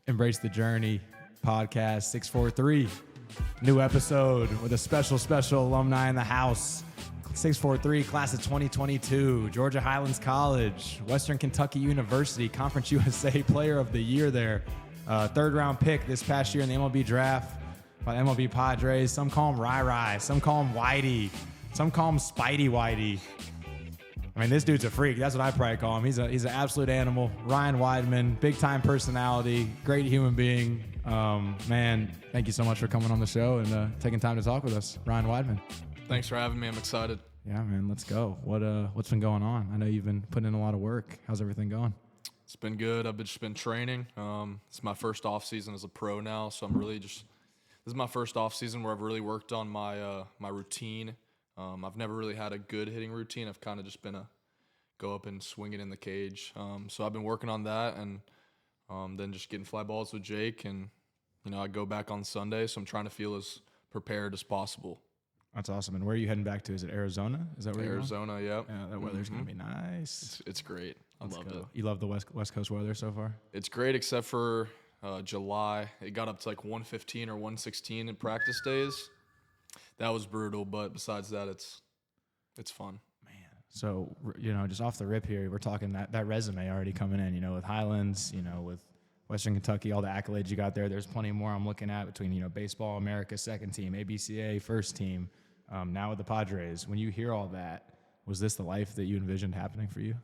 Embrace the Journey podcast 643. New episode with a special alumni in the house. 643, class of 2022, Georgia Highlands College, Western Kentucky University, Conference USA Player of the Year there. Third round pick this past year in the MLB Draft by MLB Padres. Some call him Rai, some call him Whitey, some call him Spidey Whitey. I mean, this dude's a freak. That's what I probably call him. He's an absolute animal. Ryan Wideman, big-time personality, great human being. Man, thank you so much for coming on the show and taking time to talk with us. Ryan Wideman. Thanks for having me. I'm excited. Yeah, man, let's go. What's been going on? I know you've been putting in a lot of work. How's everything going? It's been good. I've just been training. It's my first off season as a pro now, so this is my first off season where I've really worked on my routine. I've never really had a good hitting routine. I've kind of just been go up and swing it in the cage. So I've been working on that, and then just getting fly balls with Jake, and I go back on Sunday, so I'm trying to feel as prepared as possible. That's awesome. And where are you heading back to? Is it Arizona? Is that where you're Arizona? Yep. Yeah, that weather's gonna be nice. It's great. I love it. You love the West Coast weather so far? It's great except for July. It got up to like 115 or 116 in practice days. That was brutal, but besides that, it's fun. Man, so just off the rip here, we're talking that resume already coming in. With Highlands, with Western Kentucky, all the accolades you got there. There's plenty more I'm looking at between Baseball America second team, ABCA first team, now with the Padres. When you hear all that, was this the life that you envisioned happening for you?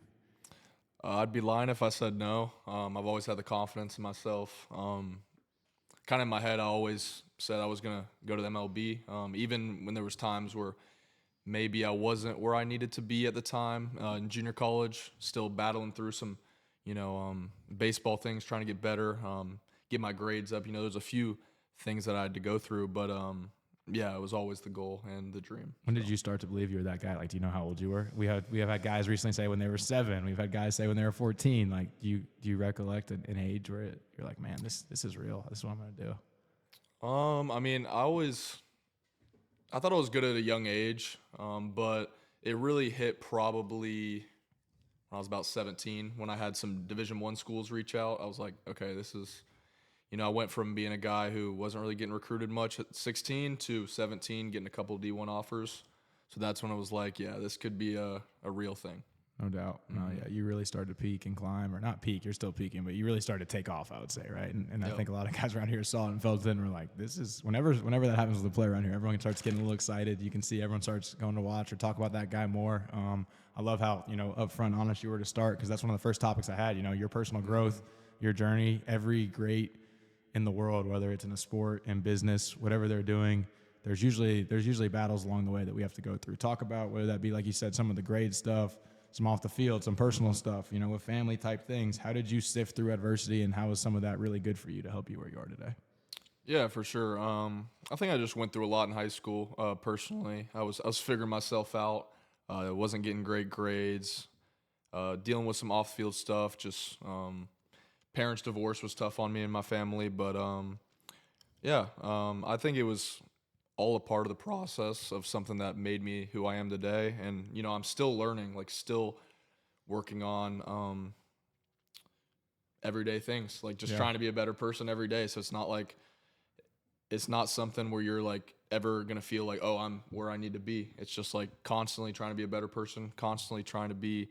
I'd be lying if I said no. I've always had the confidence in myself. Kind of in my head, I always said I was going to go to the MLB, even when there was times where maybe I wasn't where I needed to be at the time. In junior college, still battling through some, baseball things, trying to get better, get my grades up. There's a few things that I had to go through, but yeah, it was always the goal and the dream. When did you start to believe you were that guy? Like, do you know how old you were? We have had guys recently say when they were 7. We've had guys say when they were 14. Like, do you recollect an age where you're like, man, this is real. This is what I'm gonna do? I mean, I thought I was good at a young age, but it really hit probably when I was about 17, when I had some Division I schools reach out. I was like, okay, this is, I went from being a guy who wasn't really getting recruited much at 16 to 17, getting a couple of D1 offers. So that's when I was like, yeah, this could be a real thing. No doubt. No, yeah, you really started to peak and climb, or not peak, you're still peaking, but you really started to take off, I would say, right? And I think a lot of guys around here saw it and felt it and were like, this is, whenever that happens with a player around here, everyone starts getting a little excited. You can see everyone starts going to watch or talk about that guy more. I love how, upfront, honest you were to start, because that's one of the first topics I had, your personal growth, your journey. Every great in the world, whether it's in a sport, in business, whatever they're doing, there's usually battles along the way that we have to go through. Talk about whether that be, like you said, some of the grade stuff, some off the field, some personal stuff, with family type things. How did you sift through adversity, and how was some of that really good for you to help you where you are today? Yeah, for sure. I think I just went through a lot in high school. Personally, I was figuring myself out. I wasn't getting great grades, dealing with some off field stuff. Just parents' divorce was tough on me and my family, but I think it was all a part of the process of something that made me who I am today. And, I'm still learning, still working on everyday things, trying to be a better person every day. So it's not something where you're ever going to feel like, oh, I'm where I need to be. It's just constantly trying to be a better person, constantly trying to be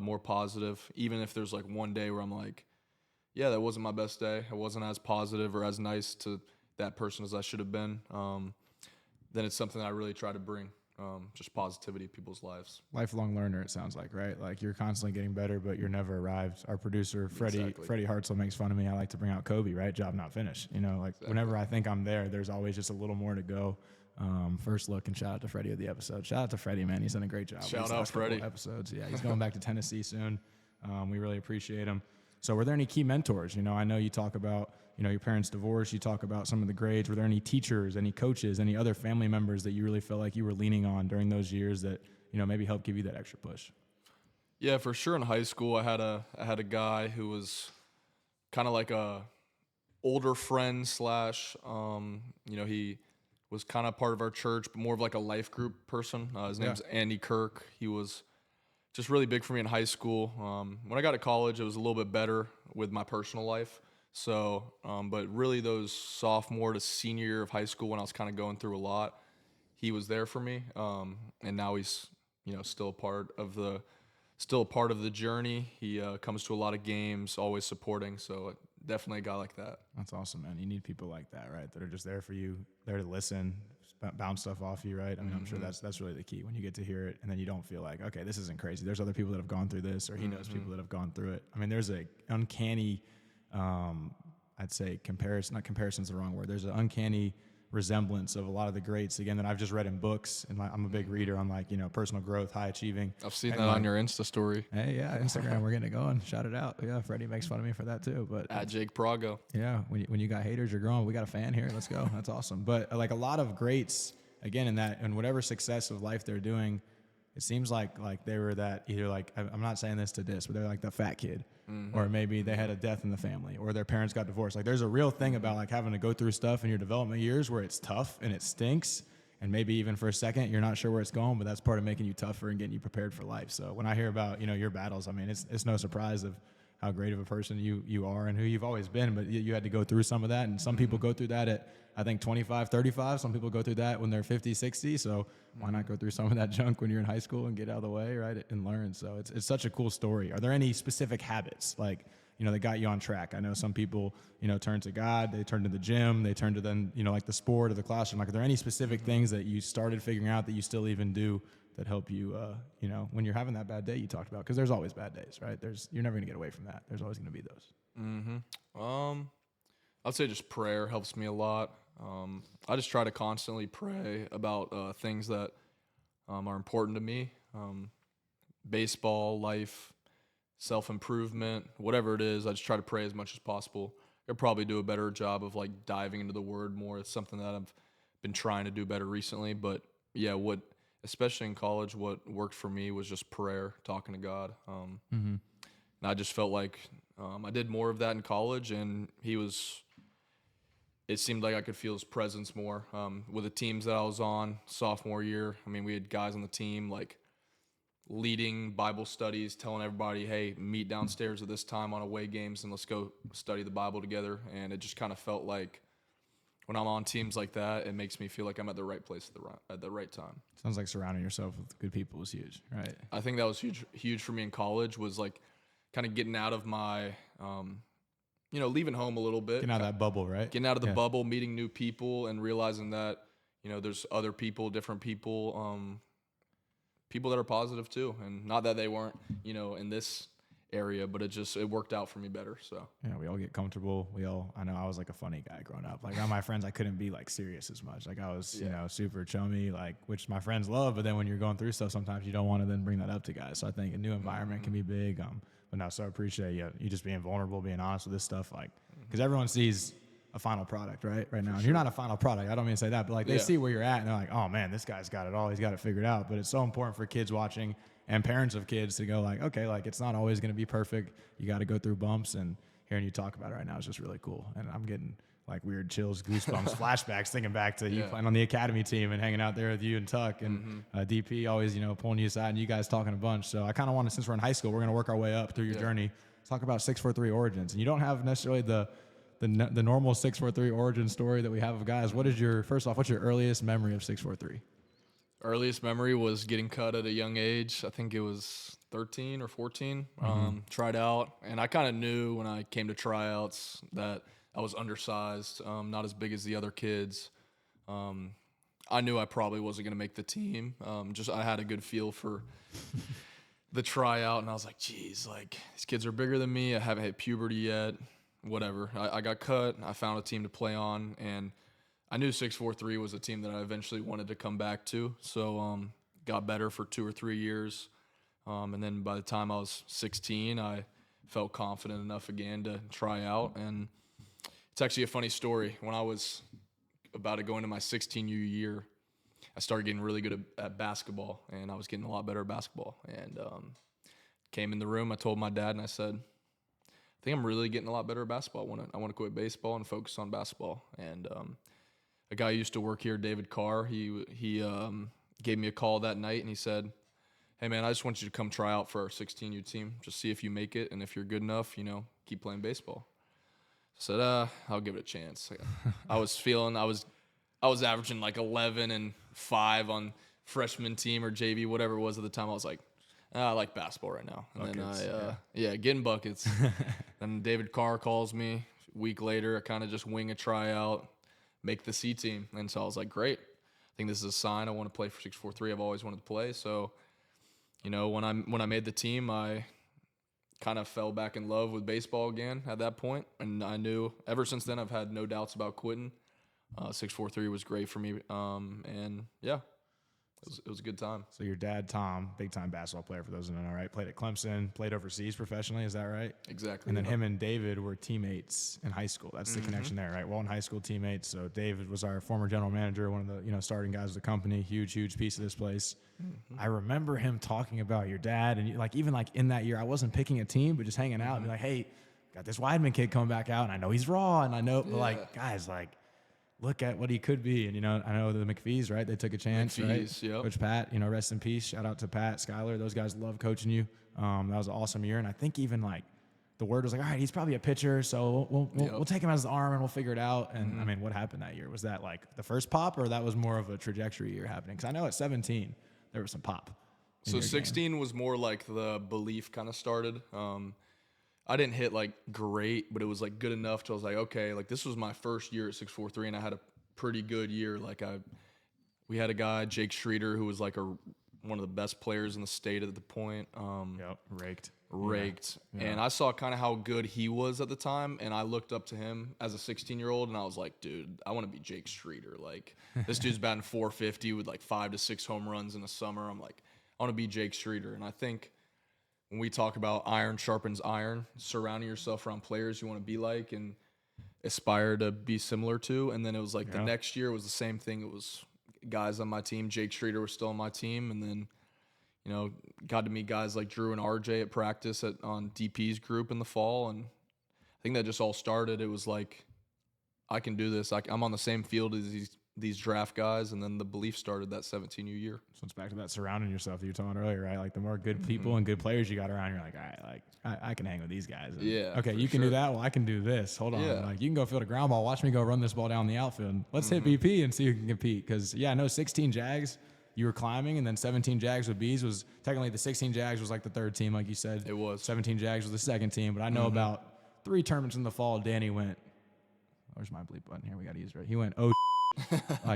more positive. Even if there's one day where I'm like, yeah, that wasn't my best day. I wasn't as positive or as nice to that person as I should have been. Then it's something I really try to bring, just positivity to people's lives. Lifelong learner, it sounds like, right? You're constantly getting better, but you're never arrived. Our producer, Freddy Hartzell, makes fun of me. I like to bring out Kobe, right? Job not finished. Exactly. Whenever I think I'm there's always just a little more to go. First look, and shout out to Freddy of the episode. Shout out to Freddy, man. He's done a great job. Shout out Freddy. Episodes. Yeah, he's going back to Tennessee soon. We really appreciate him. So were there any key mentors? I know you talk about, your parents' divorce. You talk about some of the grades. Were there any teachers, any coaches, any other family members that you really felt like you were leaning on during those years that, maybe helped give you that extra push? Yeah, for sure. In high school, I had a guy who was kind of like a older friend slash, he was kind of part of our church, but more of a life group person. His name's Andy Kirk. He was just really big for me in high school. When I got to college, it was a little bit better with my personal life. So, but really those sophomore to senior year of high school when I was kind of going through a lot, he was there for me. And now he's, still a part of the journey. He comes to a lot of games, always supporting. So definitely a guy like that. That's awesome, man. You need people like that, right? That are just there for you, there to listen, bounce stuff off you, right? I mean, I'm sure that's really the key when you get to hear it, and then you don't feel like, okay, this isn't crazy. There's other people that have gone through this, or he knows people that have gone through it. I mean, there's a uncanny, I'd say not comparison's the wrong word. There's an uncanny resemblance of a lot of the greats, again, that I've just read in books, and I'm a big reader on personal growth, high achieving. I've seen that on your Insta story. Hey, yeah, Instagram, we're getting it going. Shout it out. Yeah, Freddy makes fun of me for that too. But at Jake Pralgo. Yeah, when you got haters, you're growing. We got a fan here. Let's go. That's awesome. But like a lot of greats, again, in whatever success of life they're doing, it seems like they were that either like, I'm not saying this to diss, but they're like the fat kid. Or maybe they had a death in the family, or their parents got divorced. Like there's a real thing about like having to go through stuff in your development years where it's tough and it stinks, and maybe even for a second you're not sure where it's going, but that's part of making you tougher and getting you prepared for life. So when I hear about your battles, I mean it's no surprise of how great of a person you are and who you've always been, but you had to go through some of that, and some people go through that at I think 25, 35. Some people go through that when they're 50, 60. So why not go through some of that junk when you're in high school and get out of the way, right, and learn? So it's such a cool story. Are there any specific habits like that got you on track? I know some people turn to God, they turn to the gym, they turn to then like the sport or the classroom. Like, are there any specific things that you started figuring out that you still even do that help you when you're having that bad day you talked about? Because there's always bad days, right? You're never gonna get away from that. There's always gonna be those. I'd say just prayer helps me a lot. I just try to constantly pray about things that are important to me. Baseball, life, self-improvement, whatever it is, I just try to pray as much as possible. I'll probably do a better job of like diving into the word more. It's something that I've been trying to do better recently. But yeah, especially in college, what worked for me was just prayer, talking to God. And I just felt like I did more of that in college, and it seemed like I could feel his presence more. With the teams that I was on sophomore year, I mean, we had guys on the team like leading Bible studies, telling everybody, hey, meet downstairs at this time on away games and let's go study the Bible together. And it just kind of felt like when I'm on teams like that, it makes me feel like I'm at the right place at the right time. Sounds like surrounding yourself with good people was huge, right? I think that was huge for me in college, was like kind of getting out of my, leaving home a little bit. Getting out of that bubble, right? Getting out of the bubble, meeting new people, and realizing that, there's other people, different people, people that are positive too. And not that they weren't, in this area, but it worked out for me better. So yeah, we all get comfortable. I know I was like a funny guy growing up. Like all my friends, I couldn't be like serious as much. Like I was, super chummy, like, which my friends love. But then when you're going through stuff, sometimes you don't want to then bring that up to guys. So I think a new environment can be big. But no, so I appreciate you just being vulnerable, being honest with this stuff. Like, because everyone sees a final product, right now. And you're not a final product. I don't mean to say that, but like they see where you're at and they're like, oh man, this guy's got it all. He's got it figured out. But it's so important for kids watching and parents of kids to go like, okay, like it's not always going to be perfect. You got to go through bumps, and hearing you talk about it right now is just really cool. And I'm getting like weird chills, goosebumps, flashbacks, thinking back to you playing on the academy team and hanging out there with you and Tuck and DP always, pulling you aside and you guys talking a bunch. So I kind of want to, since we're in high school, we're going to work our way up through your journey. Talk about 6'4" origins. And you don't have necessarily the normal 6'4" origin story that we have of guys. What's your earliest memory of 6'4"? Earliest memory was getting cut at a young age. I think it was 13 or 14. Tried out, and I kind of knew when I came to tryouts that I was undersized, not as big as the other kids. I knew I probably wasn't going to make the team. I had a good feel for the tryout, and I was like, geez, like these kids are bigger than me. I haven't hit puberty yet. Whatever. I got cut. I found a team to play on, and I knew 6'4" was a team that I eventually wanted to come back to. So got better for 2 or 3 years. And then by the time I was 16, I felt confident enough again to try out. And it's actually a funny story. When I was about to go into my 16U year, I started getting really good at basketball, and I was getting a lot better at basketball. And came in the room, I told my dad, and I said, I think I'm really getting a lot better at basketball. I want to quit baseball and focus on basketball. And a guy who used to work here, David Carr, he gave me a call that night, and he said, hey, man, I just want you to come try out for our 16U team. Just see if you make it, and if you're good enough, keep playing baseball. said, I'll give it a chance. I was averaging like 11 and 5 on freshman team or JV, whatever it was at the time. I was like, I like basketball right now. And Buckets, then getting buckets. Then David Carr calls me a week later. I kind of just wing a tryout, make the C team. And so I was like, great. I think this is a sign I want to play for 643. I've always wanted to play. So, when I made the team, I kind of fell back in love with baseball again at that point. And I knew ever since then I've had no doubts about quitting. 643 was great for me. And yeah, it was a good time. So your dad, Tom, big-time basketball player for those who don't know, right? Played at Clemson, played overseas professionally, is that right? Exactly. And then him and David were teammates in high school. That's the connection there, right? Well, in high school teammates. So David was our former general manager, one of the starting guys of the company, huge piece of this place. I remember him talking about your dad, and even in that year, I wasn't picking a team, but just hanging out and be like, hey, got this Wideman kid coming back out, and I know he's raw, and I know, guys, look at what he could be. And, I know the McPhees, right? They took a chance, right? Yep. Coach Pat, rest in peace. Shout out to Pat, Skyler. Those guys love coaching you. That was an awesome year. And I think even the word was all right, he's probably a pitcher, so we'll take him as the arm and we'll figure it out. And I mean, what happened that year? Was that the first pop, or that was more of a trajectory year happening? Because I know at 17, there was some pop. So 16 was more like the belief kind of started. I didn't hit great, but it was good enough to I was like, okay, this was my first year at 643, and I had a pretty good year. We had a guy, Jake Schroeder, who was one of the best players in the state at the point. Raked. Yeah. And I saw kind of how good he was at the time, and I looked up to him as a 16-year-old, and I was like, dude, I want to be Jake Schroeder. This dude's batting 450 with 5 to 6 home runs in the summer. I'm like, I want to be Jake Schroeder. And I think when we talk about iron sharpens iron, surrounding yourself around players you want to be like and aspire to be similar to. And then it was the next year was the same thing. It was guys on my team. Jake Schroeder was still on my team. And then, got to meet guys like Drew and RJ at practice on DP's group in the fall. And I think that just all started. It was I can do this. I'm on the same field as these draft guys, and then the belief started that 17U year. So it's back to that surrounding yourself that you were talking earlier, right? The more good people and good players you got around, you're like, all right, I can hang with these guys. And, yeah. Okay, you can do that. Well, I can do this. Hold on. Yeah. You can go field a ground ball. Watch me go run this ball down the outfield. Let's hit BP and see who can compete. Because, I know 16 Jags, you were climbing, and then 17 Jags with Bees was technically the 16 Jags was the third team, like you said. It was. 17 Jags was the second team. But I know about 3 tournaments in the fall, Danny went, where's my bleep button here? We got to use it right. He went,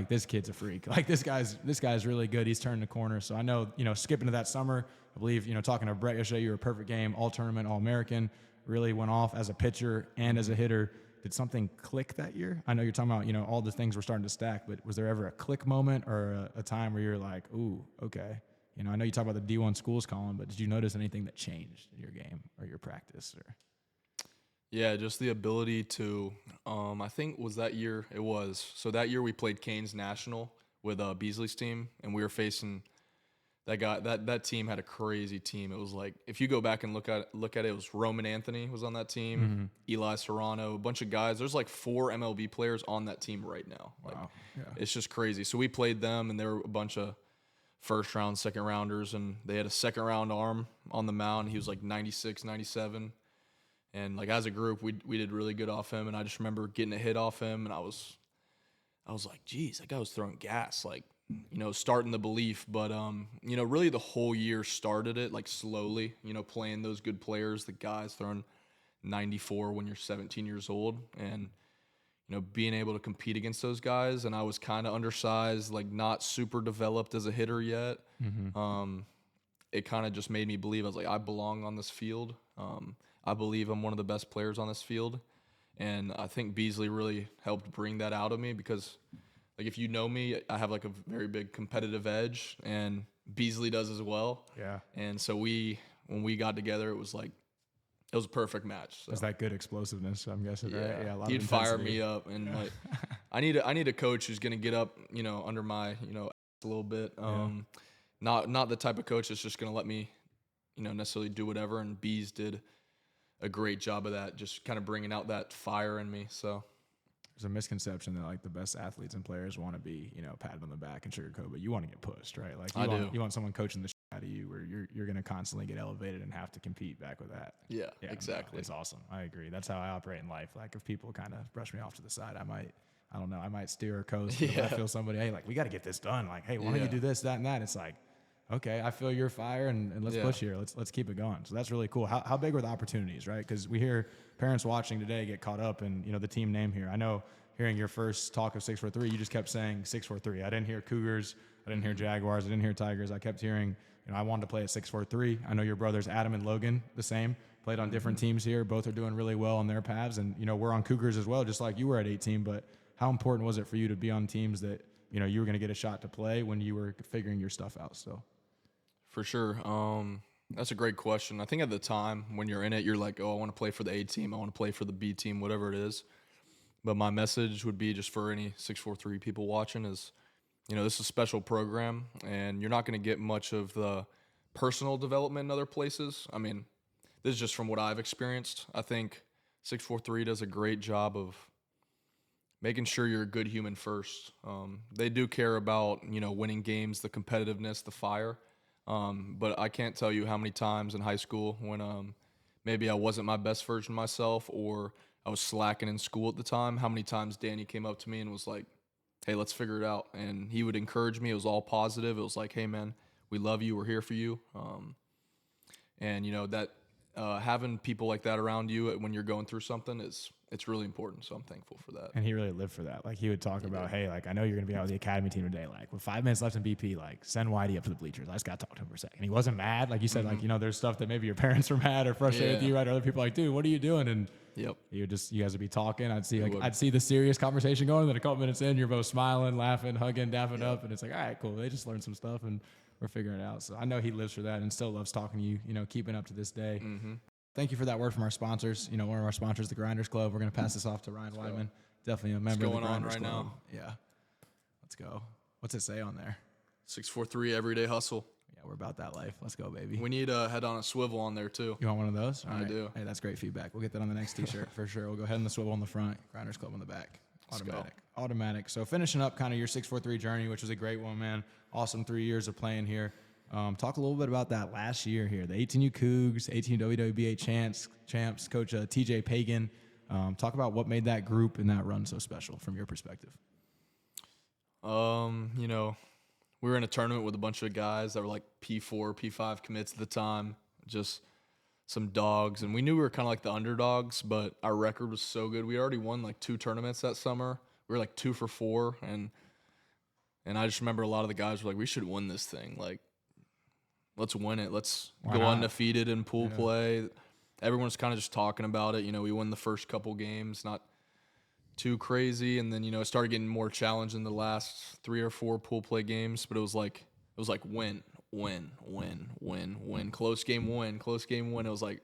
this kid's a freak. This guy's really good. He's turned the corner. So I know, skipping to that summer, I believe, talking to Brett yesterday, you were a perfect game, all tournament, all American, really went off as a pitcher and as a hitter. Did something click that year? I know you're talking about, all the things were starting to stack, but was there ever a click moment or a time where you're like, ooh, okay. I know you talk about the D1 schools calling, but did you notice anything that changed in your game or your practice? Yeah, just the ability to, I think was that year, it was. So that year we played Canes National with Beasley's team, and we were facing that guy. That team had a crazy team. It was if you go back and look at it, it was Roman Anthony was on that team, Eli Serrano, a bunch of guys. There's 4 MLB players on that team right now. Wow. Yeah. It's just crazy. So we played them, and there were a bunch of first round, second rounders, and they had a second round arm on the mound. He was 96, 97. And as a group, we did really good off him, and I just remember getting a hit off him, and I was like, geez, that guy was throwing gas, starting the belief. But really the whole year started it slowly, playing those good players, the guys throwing 94 when you're 17 years old, and being able to compete against those guys. And I was kind of undersized, not super developed as a hitter yet. It kind of just made me believe I was I belong on this field. I believe I'm one of the best players on this field. And I think Beasley really helped bring that out of me because, if you know me, I have a very big competitive edge, and Beasley does as well. Yeah. And so when we got together, it was a perfect match. So. Is that good explosiveness, I'm guessing, yeah. right? Yeah, a lot He'd of fire me up, and I need a coach who's going to get up, under my, a little bit. Not the type of coach that's just going to let me, necessarily do whatever. And Bees did a great job of that, just kind of bringing out that fire in me. So there's a misconception that the best athletes and players want to be, patted on the back and sugarcoat, but you want to get pushed, right? You want someone coaching the out of you where you're going to constantly get elevated and have to compete back with that. Yeah, exactly. No, it's awesome. I agree. That's how I operate in life. Like if people kind of brush me off to the side, I don't know, I might steer or coast. But if I feel somebody, hey, like we got to get this done. Like, hey, why don't you do this, that, and that? It's like, okay, I feel your fire, and let's push here. Let's keep it going. So that's really cool. How big were the opportunities, right? Because we hear parents watching today get caught up in, the team name here. I know hearing your first talk of 643, you just kept saying 643. I didn't hear Cougars. I didn't hear Jaguars. I didn't hear Tigers. I kept hearing, I wanted to play at 643. I know your brothers Adam and Logan, the same, played on different teams here. Both are doing really well on their paths. And, we're on Cougars as well, just like you were at 18. But how important was it for you to be on teams that, you were going to get a shot to play when you were figuring your stuff out still? For sure. That's a great question. I think at the time when you're in it, you're like, oh, I want to play for the A team. I want to play for the B team, whatever it is. But my message would be just for any 643 people watching is, this is a special program, and you're not going to get much of the personal development in other places. I mean, this is just from what I've experienced. I think 643 does a great job of making sure you're a good human first. They do care about, winning games, the competitiveness, the fire. But I can't tell you how many times in high school when maybe I wasn't my best version of myself or I was slacking in school at the time, how many times Danny came up to me and was like, hey, let's figure it out. And he would encourage me. It was all positive. It was like, hey, man, we love you. We're here for you. And, that having people like that around you when you're going through something it's really important. So I'm thankful for that. And he really lived for that. Like he would talk about, hey, like I know you're going to be out with the academy team today. Like with 5 minutes left in BP, like send Whitey up to the bleachers. I just got to talk to him for a second. And he wasn't mad. Like you said, like, there's stuff that maybe your parents were mad or frustrated with you, right? Or other people are like, dude, what are you doing? And you guys would be talking. I'd see the serious conversation going. And then a couple minutes in, you're both smiling, laughing, hugging, dapping up. And it's like, all right, cool. They just learned some stuff and we're figuring it out. So I know he lives for that and still loves talking to you, keeping up to this day. Thank you for that word from our sponsors. One of our sponsors, the Grinders Club. We're going to pass this off to Ryan Wideman. Definitely a member of the Grinders Club. What's going on right now? Yeah. Let's go. What's it say on there? 643 everyday hustle. Yeah, we're about that life. Let's go, baby. We need a head on a swivel on there, too. You want one of those? I do. Hey, that's great feedback. We'll get that on the next T-shirt for sure. We'll go head on the swivel on the front, Grinders Club on the back. Automatic. So finishing up kind of your 643 journey, which was a great one, man. Awesome 3 years of playing here. Talk a little bit about that last year here. The 18U Cougs, 18U WWBA champs, Coach TJ Pagan. Talk about what made that group and that run so special from your perspective. We were in a tournament with a bunch of guys that were like P4, P5 commits at the time, just some dogs. And we knew we were kind of like the underdogs, but our record was so good. We already won like 2 tournaments that summer. We were like 2 for 4. And I just remember a lot of the guys were like, we should win this thing. Like, let's win it. Let's go undefeated in pool play. Everyone's kind of just talking about it. We won the first couple games, not too crazy. And then, it started getting more challenging in the last 3 or 4 pool play games. But it was like win. Close game, win. It was like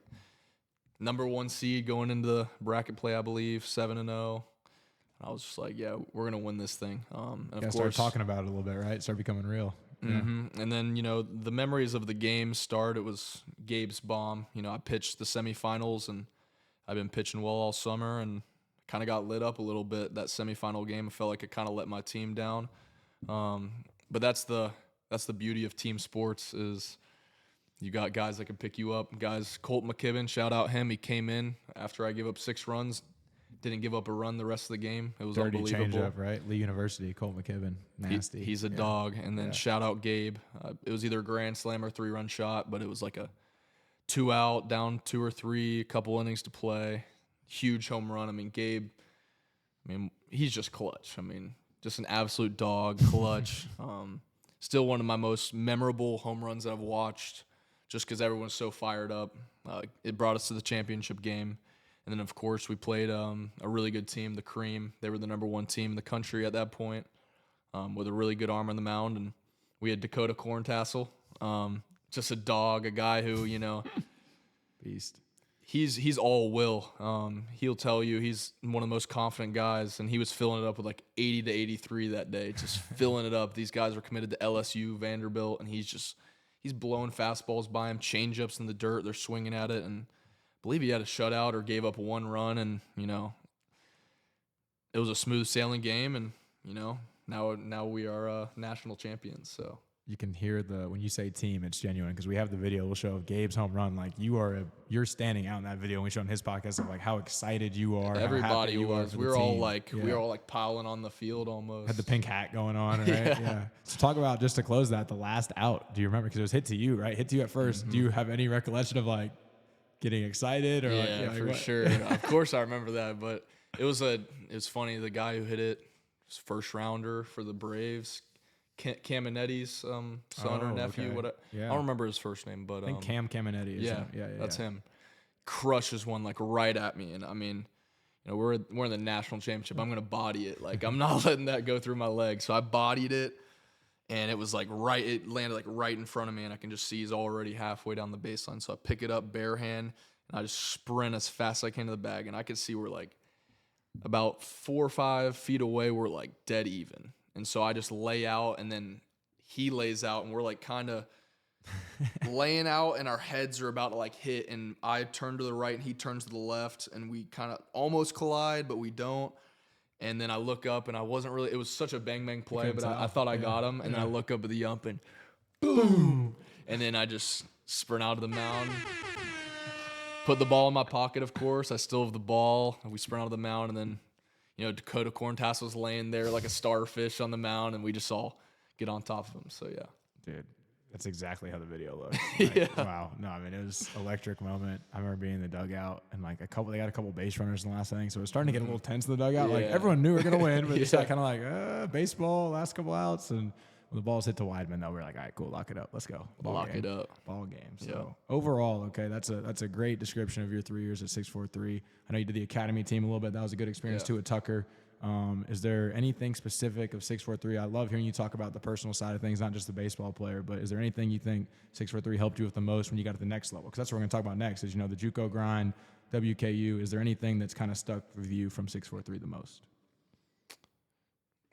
number 1 seed going into the bracket play, I believe, 7-0. I was just like, yeah, we're going to win this thing. And of course, start talking about it a little bit, right? Start becoming real. Yeah. And then, the memories of the game start. It was Gabe's bomb. I pitched the semifinals, and I've been pitching well all summer and kind of got lit up a little bit that semifinal game. I felt like it kind of let my team down. But that's the beauty of team sports is you got guys that can pick you up. Guys, Colt McKibben, shout out him. He came in after I gave up 6 runs. Didn't give up a run the rest of the game. It was dirty unbelievable. Change up, right? Lee University, Colt McKibben, nasty. He's a dog. And then shout out Gabe. It was either a grand slam or 3-run shot, but it was like a 2 out, down 2 or 3, a couple innings to play. Huge home run. Gabe, he's just clutch. Just an absolute dog, clutch. Still one of my most memorable home runs that I've watched just because everyone's so fired up. It brought us to the championship game. And then, of course, we played a really good team, the Cream. They were the number 1 team in the country at that point with a really good arm on the mound. And we had Dakota Corntassel, just a dog, a guy who, beast. He's all will. He'll tell you he's one of the most confident guys, and he was filling it up with like 80 to 83 that day, just filling it up. These guys were committed to LSU, Vanderbilt, and he's blowing fastballs by him, changeups in the dirt. They're swinging at it, and I believe he had a shutout or gave up 1 run, and it was a smooth sailing game, and now we are national champions. So you can hear when you say team, it's genuine because we have the video. We'll show of Gabe's home run. Like you're standing out in that video. And we show on his podcast of like how excited you are. Everybody how happy was. We were all like piling on the field almost. Had the pink hat going on, right? Yeah. So talk about, just to close that, the last out. Do you remember? Because it was hit to you, right? Hit to you at first. Do you have any recollection of like getting excited or for sure. Of course I remember that, but it's funny. The guy who hit it was first rounder for the Braves. Caminetti's son or nephew. Okay. I don't remember his first name, but I think Cam Caminetti. Yeah, that's him. Crushes one like right at me, and I mean, we're in the national championship. I'm gonna body it. Like I'm not letting that go through my leg. So I bodied it, and it was like right. It landed like right in front of me, and I can just see he's already halfway down the baseline. So I pick it up bare hand, and I just sprint as fast as I can to the bag, and I could see we're like about 4 or 5 feet away. We're like dead even. And so I just lay out, and then he lays out, and we're like kind of laying out, and our heads are about to like hit, and I turn to the right, and he turns to the left, and we kind of almost collide, but we don't. And then I look up, and it was such a bang play, but I thought I got him, and then I look up at the ump, and boom! And then I just sprint out of the mound, put the ball in my pocket, of course. I still have the ball, and we sprint out of the mound, and then Dakota Corntassel's laying there like a starfish on the mound, and we just all get on top of him. So, yeah. Dude, that's exactly how the video looks. Like, yeah. Wow. No, I mean, it was an electric moment. I remember being in the dugout, and like they got a couple base runners in the last inning, so it was starting to get a little tense in the dugout. Yeah. Like everyone knew we were going to win, but it's kind of like, baseball, last couple outs. And when the ball's hit to Wideman, though, we're like, all right, cool, lock it up. Let's go. Ball game. So overall, okay, that's a great description of your 3 years at 643. I know you did the academy team a little bit. That was a good experience too at Tucker. Is there anything specific of 643? I love hearing you talk about the personal side of things, not just the baseball player, but is there anything you think 643 helped you with the most when you got to the next level? Because that's what we're going to talk about next is, the Juco grind, WKU. Is there anything that's kind of stuck with you from 643 the most?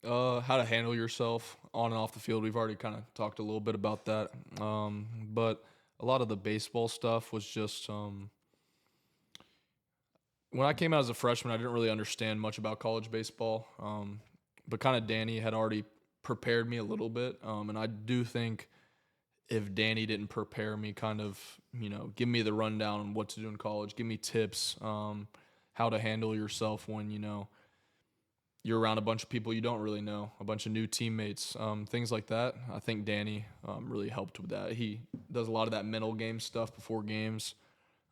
How to handle yourself on and off the field. We've already kind of talked a little bit about that. But a lot of the baseball stuff was just when I came out as a freshman, I didn't really understand much about college baseball. But kind of Danny had already prepared me a little bit. And I do think if Danny didn't prepare me, kind of, give me the rundown on what to do in college, give me tips, how to handle yourself when, you're around a bunch of people you don't really know, a bunch of new teammates, things like that. I think Danny really helped with that. He does a lot of that mental game stuff before games,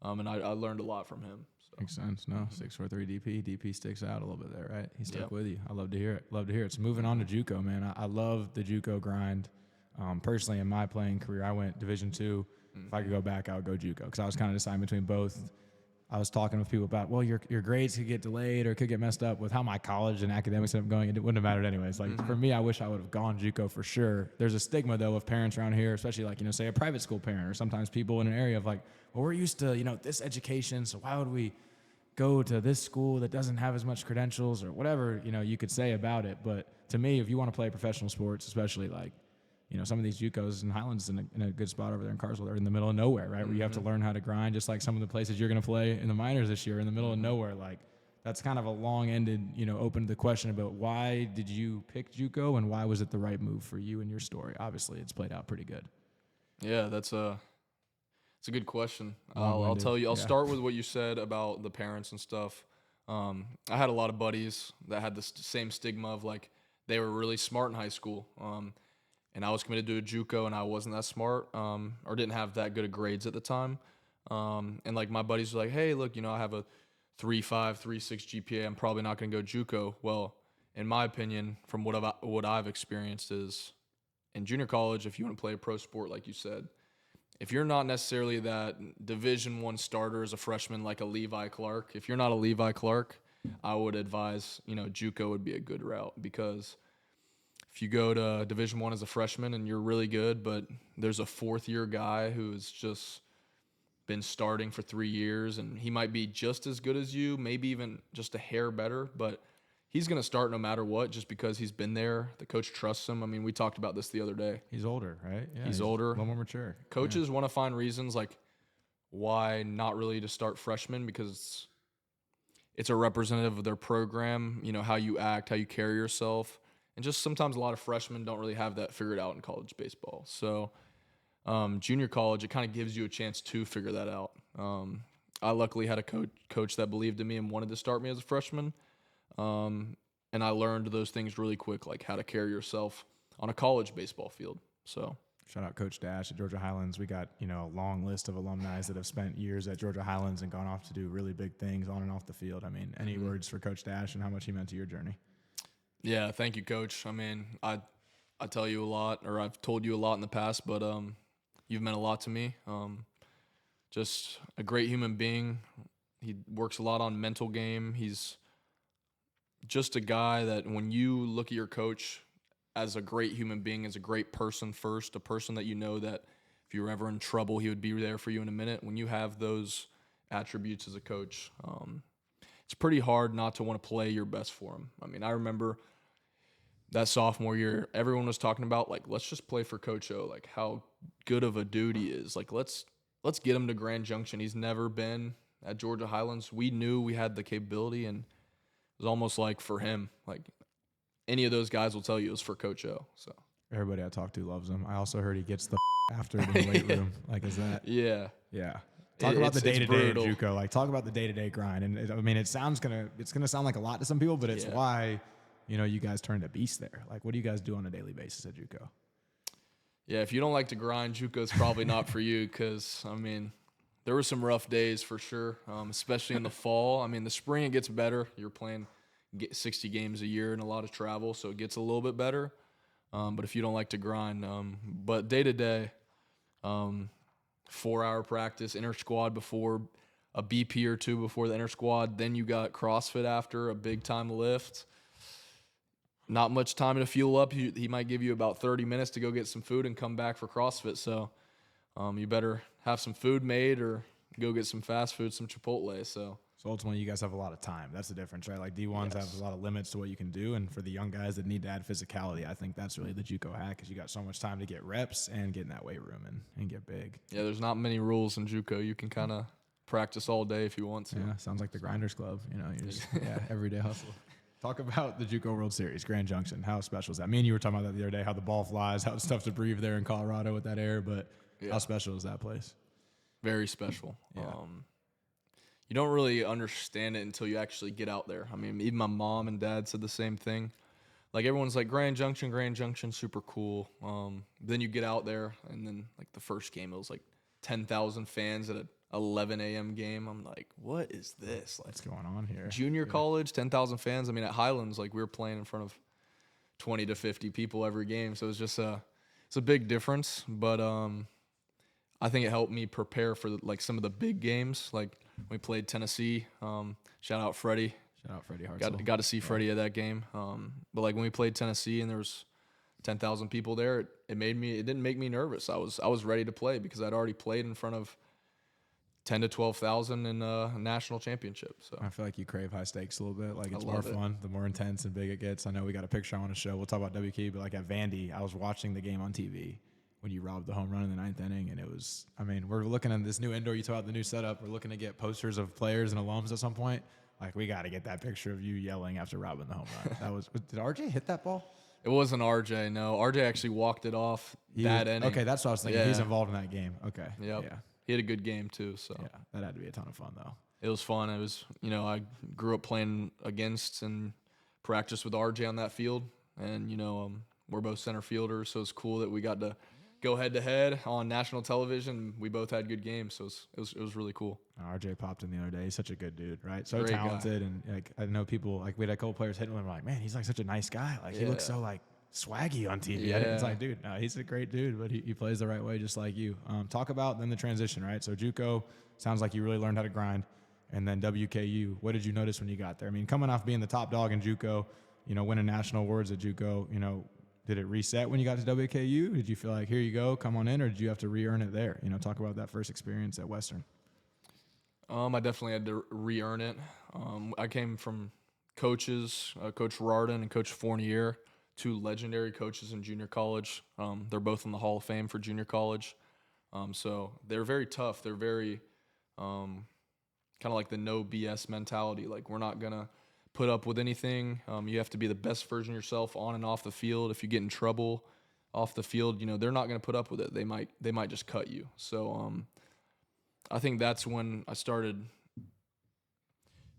and I learned a lot from him. So. Makes sense. No, 643 DP. DP sticks out a little bit there, right? He stuck with you. I love to hear it. So moving on to Juco, man. I love the Juco grind. Personally, in my playing career, I went Division II. If I could go back, I would go Juco because I was kind of deciding between both. I was talking with people about, well, your grades could get delayed or could get messed up with how my college and academics ended up going. It wouldn't have mattered anyways. Like for me, I wish I would have gone Juco for sure. There's a stigma though of parents around here, especially like, say a private school parent or sometimes people in an area of like, well, we're used to, this education. So why would we go to this school that doesn't have as much credentials or whatever, you could say about it. But to me, if you want to play professional sports, especially like, some of these JUCOs in Highlands in a good spot over there in Carswell, they're in the middle of nowhere, right? Where you have to learn how to grind, just like some of the places you're going to play in the minors this year in the middle of nowhere. Like that's kind of a long-ended, open to the question about why did you pick JUCO and why was it the right move for you and your story? Obviously, it's played out pretty good. Yeah, it's a good question. I'll tell you. I'll start with what you said about the parents and stuff. I had a lot of buddies that had the same stigma of like they were really smart in high school. And I was committed to a JUCO, and I wasn't that smart, or didn't have that good of grades at the time. And like my buddies were like, "Hey, look, I have a 3.5, 3.6 GPA. I'm probably not going to go JUCO." Well, in my opinion, from what I've experienced is in junior college, if you want to play a pro sport, like you said, if you're not necessarily that Division I starter as a freshman, like a Levi Clark, if you're not a Levi Clark, I would advise JUCO would be a good route because. If you go to Division I as a freshman and you're really good, but there's a fourth-year guy who's just been starting for 3 years, and he might be just as good as you, maybe even just a hair better, but he's going to start no matter what just because he's been there. The coach trusts him. I mean, we talked about this the other day. He's older, right? Yeah, he's older. A little more mature. Coaches want to find reasons like why not really to start freshmen because it's a representative of their program, how you act, how you carry yourself. And just sometimes a lot of freshmen don't really have that figured out in college baseball. So junior college, it kind of gives you a chance to figure that out. I luckily had a coach that believed in me and wanted to start me as a freshman. And I learned those things really quick, like how to carry yourself on a college baseball field. So shout out Coach Dash at Georgia Highlands. We got, a long list of alumni that have spent years at Georgia Highlands and gone off to do really big things on and off the field. I mean, any words for Coach Dash and how much he meant to your journey? Yeah, thank you, Coach. I mean, I tell you a lot, or I've told you a lot in the past, but you've meant a lot to me. Just a great human being. He works a lot on mental game. He's just a guy that when you look at your coach as a great human being, as a great person first, a person that you know that if you were ever in trouble, he would be there for you in a minute. When you have those attributes as a coach, it's pretty hard not to want to play your best for him. I mean, I remember that sophomore year, everyone was talking about, like, let's just play for Coach O, like how good of a dude he is. Like, let's get him to Grand Junction. He's never been at Georgia Highlands. We knew we had the capability, and it was almost like for him, like any of those guys will tell you it was for Coach O. So everybody I talk to loves him. I also heard he gets the after in the weight room. Like, is that? Yeah. Yeah. Talk about the day-to-day at Juco. Like, talk about the day-to-day grind. And it's gonna sound like a lot to some people, but it's why, you guys turned a beast there. Like, what do you guys do on a daily basis at Juco? Yeah, if you don't like to grind, Juco's probably not for you because, I mean, there were some rough days for sure, especially in the fall. I mean, the spring it gets better. You're playing 60 games a year and a lot of travel, so it gets a little bit better. But if you don't like to grind, but day-to-day, 4-hour practice, inter-squad before, a BP or two before the inter-squad, then you got CrossFit after, a big-time lift. Not much time to fuel up. He might give you about 30 minutes to go get some food and come back for CrossFit. So you better have some food made or go get some fast food, some Chipotle. So ultimately, you guys have a lot of time. That's the difference, right? Like D1s have a lot of limits to what you can do. And for the young guys that need to add physicality, I think that's really the Juco hack because you got so much time to get reps and get in that weight room and get big. Yeah, there's not many rules in Juco. You can kind of practice all day if you want to. Yeah, sounds like the Grinders Club. You're just, everyday hustle. Talk about the Juco World Series, Grand Junction. How special is that? Me and you were talking about that the other day, how the ball flies, how it's tough to breathe there in Colorado with that air, but how special is that place? Very special. Yeah. You don't really understand it until you actually get out there. I mean, even my mom and dad said the same thing. Like, everyone's like, Grand Junction, super cool. Then you get out there, and then, like, the first game, it was like 10,000 fans at a 11 a.m. game. I'm like, what is this? Like, what's going on here? Junior college, 10,000 fans. I mean, at Highlands, like, we were playing in front of 20 to 50 people every game. So it's just it's a big difference. But I think it helped me prepare for like some of the big games. Like we played Tennessee. Shout out Freddy. Shout out Freddy Hartzell. Got to see Freddy at that game. But like when we played Tennessee and there was 10,000 people there, it didn't make me nervous. I was ready to play because I'd already played in front of 10 to 12,000 in a national championship. So I feel like you crave high stakes a little bit. Like, it's more it. fun the more intense and big it gets. I know we got a picture I want to show. We'll talk about WK, but like at Vandy, I was watching the game on TV when you robbed the home run in the 9th inning, and it was, I mean, we're looking at this new indoor. You talk about the new setup. We're looking to get posters of players and alums at some point. Like, we got to get that picture of you yelling after robbing the home run. Did RJ hit that ball? It wasn't RJ. No, RJ actually walked it off that inning. Okay, that's what I was thinking. Yeah. He's involved in that game. Okay. Yep. Yeah. He had a good game too. So yeah, that had to be a ton of fun though. It was fun. It was, I grew up playing against and practiced with RJ on that field, and we're both center fielders, so it's cool that we got to go head to head on national television. We both had good games, so it was really cool. RJ popped in the other day. He's such a good dude, right? So Great talented, guy. And like I know people like we had a couple players hitting him. I'm like, man, he's like such a nice guy. Like he looks so like swaggy on TV. Yeah. It's like, dude, no, he's a great dude, but he plays the right way, just like you. Talk about then the transition, right? So Juco sounds like you really learned how to grind, and then WKU. What did you notice when you got there? I mean, coming off being the top dog in Juco, winning national awards at Juco, did it reset when you got to WKU? Did you feel like, here you go, come on in, or did you have to re-earn it there? Talk about that first experience at Western. I definitely had to re-earn it. I came from coaches, Coach Rardon and Coach Fournier, two legendary coaches in junior college. They're both in the Hall of Fame for junior college. So they're very tough. They're very kind of like the no BS mentality. Like, we're not going to put up with anything. You have to be the best version of yourself on and off the field. If you get in trouble off the field, they're not going to put up with it. They might just cut you. So I think that's when I started.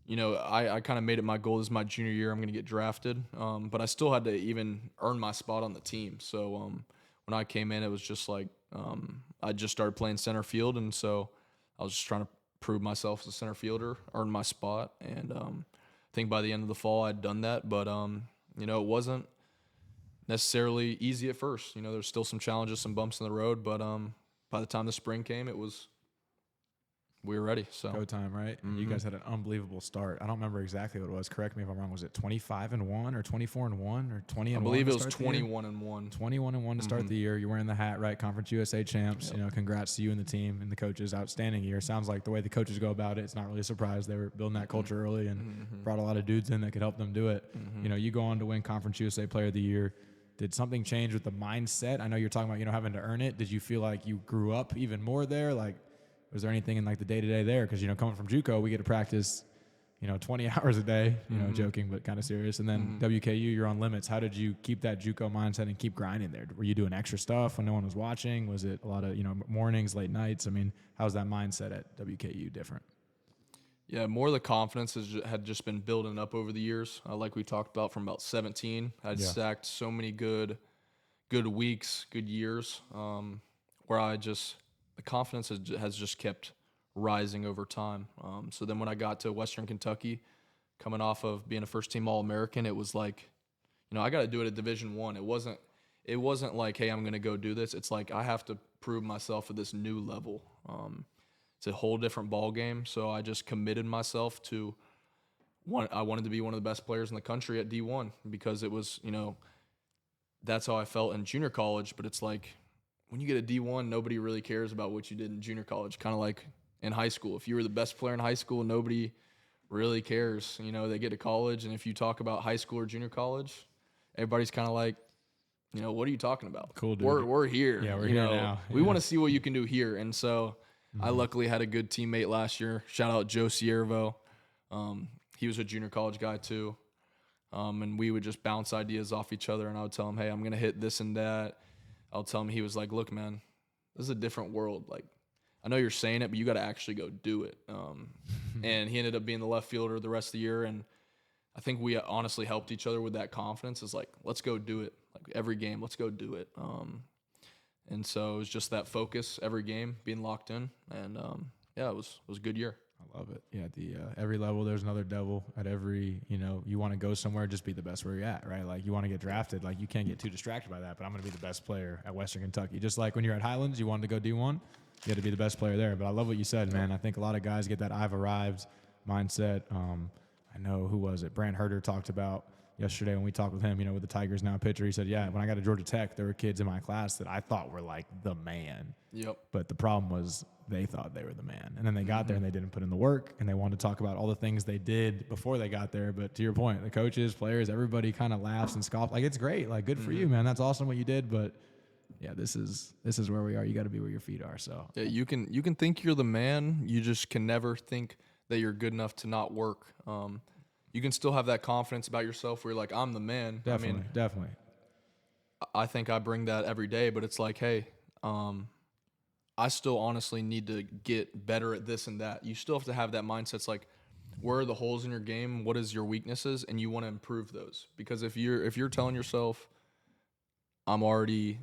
I kind of made it my goal. This is my junior year. I'm going to get drafted. But I still had to even earn my spot on the team. So when I came in, it was just like I just started playing center field, and so I was just trying to prove myself as a center fielder, earn my spot, and I think by the end of the fall I'd done that. But it wasn't necessarily easy at first. There's still some challenges, some bumps in the road, but by the time the spring came, we were ready. So go time, right? Mm-hmm. You guys had an unbelievable start. I don't remember exactly what it was. Correct me if I'm wrong. Was it 25-1 or 24-1 or 20-1? I believe it was 21-1. 21-1 to start the year. You're wearing the hat, right? Conference USA champs. Yep. Congrats to you and the team and the coaches. Outstanding year. Sounds like the way the coaches go about it, it's not really a surprise. They were building that culture early and brought a lot of dudes in that could help them do it. You go on to win Conference USA Player of the Year. Did something change with the mindset? I know you're talking about having to earn it. Did you feel like you grew up even more there? Like, was there anything in like the day-to-day there? Because, coming from Juco, we get to practice, 20 hours a day, joking, but kind of serious. And then WKU, you're on limits. How did you keep that Juco mindset and keep grinding there? Were you doing extra stuff when no one was watching? Was it a lot of, mornings, late nights? I mean, how's that mindset at WKU different? Yeah, more of the confidence had just been building up over the years. Like we talked about from about 17, I'd stacked so many good weeks, good years, where the confidence has just kept rising over time. So then when I got to Western Kentucky, coming off of being a first-team All-American, it was like, I got to do it at Division I. It wasn't like, hey, I'm going to go do this. It's like I have to prove myself at this new level. It's a whole different ball game. So I just committed myself to I wanted to be one of the best players in the country at D1 because it was, that's how I felt in junior college. But it's like when you get a D1, nobody really cares about what you did in junior college, kind of like in high school. If you were the best player in high school, nobody really cares. They get to college, and if you talk about high school or junior college, everybody's kind of like, what are you talking about? Cool, dude. We're here. Yeah, we're here now. We want to see what you can do here. And so I luckily had a good teammate last year. Shout out Joe Siervo. He was a junior college guy too. And we would just bounce ideas off each other, and I would tell him, hey, I'm going to hit this and that. I'll tell him, he was like, look, man, this is a different world. Like, I know you're saying it, but you got to actually go do it. And he ended up being the left fielder the rest of the year. And I think we honestly helped each other with that confidence. It's like, let's go do it. Like every game, let's go do it. And so it was just that focus every game, being locked in. And it was a good year. I love it. Yeah, every level there's another devil. At every, you want to go somewhere, just be the best where you're at, right? Like you want to get drafted, like you can't get too distracted by that, but I'm going to be the best player at Western Kentucky. Just like when you're at Highlands, you wanted to go D1, you had to be the best player there. But I love what you said, man. I think a lot of guys get that I've arrived mindset. I know, who was it? Brant Herter talked about yesterday when we talked with him, with the Tigers now pitcher. He said, yeah, when I got to Georgia Tech, there were kids in my class that I thought were like the man. Yep. But the problem was they thought they were the man. And then they got there and they didn't put in the work, and they wanted to talk about all the things they did before they got there. But to your point, the coaches, players, everybody kind of laughs and scoffs. Like, it's great. Like, good for you, man. That's awesome what you did. But yeah, this is where we are. You got to be where your feet are. So yeah, you can think you're the man. You just can never think that you're good enough to not work. You can still have that confidence about yourself where you're like, I'm the man. Definitely. I think I bring that every day, but it's like, hey, I still honestly need to get better at this and that. You still have to have that mindset. It's like, where are the holes in your game? What is your weaknesses? And you want to improve those. Because if you're telling yourself, I'm already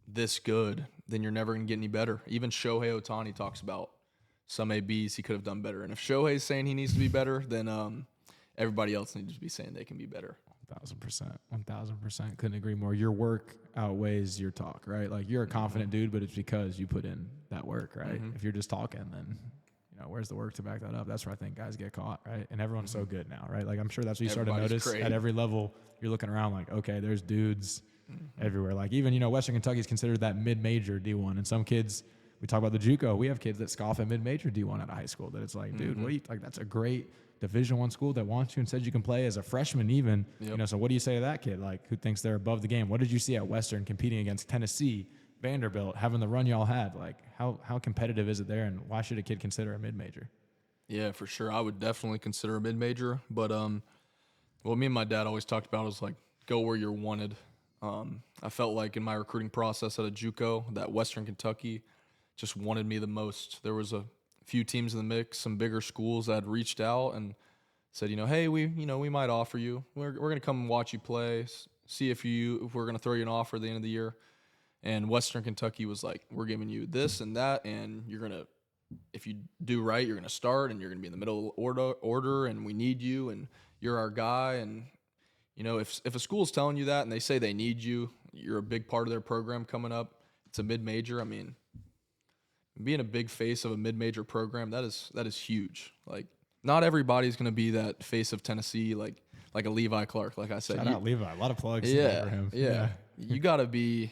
this good, then you're never going to get any better. Even Shohei Ohtani talks about some ABs he could have done better. And if Shohei's saying he needs to be better, then everybody else needs to be saying they can be better. 1,000%. Couldn't agree more. Your work outweighs your talk, right? Like, you're a confident dude, but it's because you put in that work, right? If you're just talking, then where's the work to back that up? That's where I think guys get caught, right? And everyone's so good now, right? Like, I'm sure that's what you start to notice at every level. You're looking around like, okay, there's dudes everywhere. Like, even Western Kentucky is considered that mid-major D1, and some kids, we talk about the Juco, we have kids that scoff at mid-major D1 out of high school. That it's like, dude, what do you like? That's a great Division I school that wants you and says you can play as a freshman even. Yep. So what do you say to that kid, like, who thinks they're above the game? What did you see at Western competing against Tennessee, Vanderbilt, having the run y'all had? Like, how competitive is it there, and why should a kid consider a mid-major? Yeah, for sure. I would definitely consider a mid-major, but What me and my dad always talked about was like, go where you're wanted. I felt like in my recruiting process at a Juco that Western Kentucky just wanted me the most. There was a few teams in the mix, some bigger schools that had reached out and said, hey, we might offer you. We're going to come and watch you play, see if we're going to throw you an offer at the end of the year. And Western Kentucky was like, we're giving you this and that, and you're going to, if you do right, you're going to start, and you're going to be in the middle order, and we need you, and you're our guy. And if a school's telling you that and they say they need you, you're a big part of their program coming up. It's a mid-major. I mean, being a big face of a mid-major program, that is huge. Like, not everybody's going to be that face of Tennessee, like a Levi Clark. Like I said, shout out Levi. A lot of plugs for him. Yeah. You got to be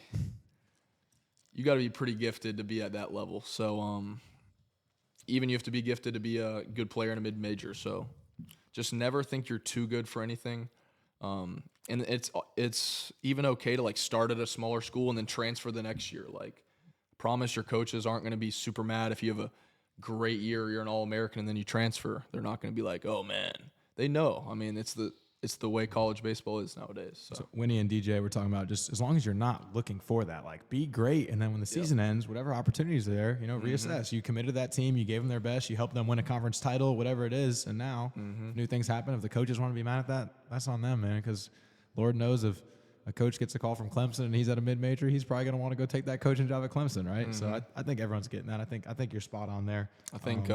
pretty gifted to be at that level. So, even you have to be gifted to be a good player in a mid-major. So, just never think you're too good for anything. And it's even okay to like start at a smaller school and then transfer the next year. Like, promise your coaches aren't going to be super mad if you have a great year, you're an All-American, and then you transfer. They're not going to be like, oh man, they know. I mean, it's the way college baseball is nowadays. So Winnie and DJ were talking about just as long as you're not looking for that, like be great, and then when the season ends, whatever opportunities are there, reassess. You committed to that team, you gave them their best, you helped them win a conference title, whatever it is, and now if new things happen. If the coaches want to be mad at that, that's on them, man. Because Lord knows if a coach gets a call from Clemson and he's at a mid-major, he's probably going to want to go take that coaching job at Clemson, right? So I think everyone's getting that. I think you're spot on there. I think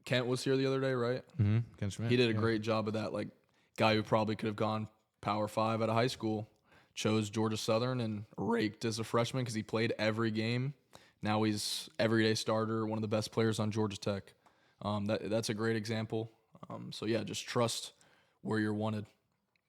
Kent was here the other day, right? Ken Schmidt. He did a great job of that. Like, guy who probably could have gone Power 5 at a high school chose Georgia Southern and raked as a freshman because he played every game. Now he's everyday starter, one of the best players on Georgia Tech. That's a great example. So yeah, just trust where you're wanted.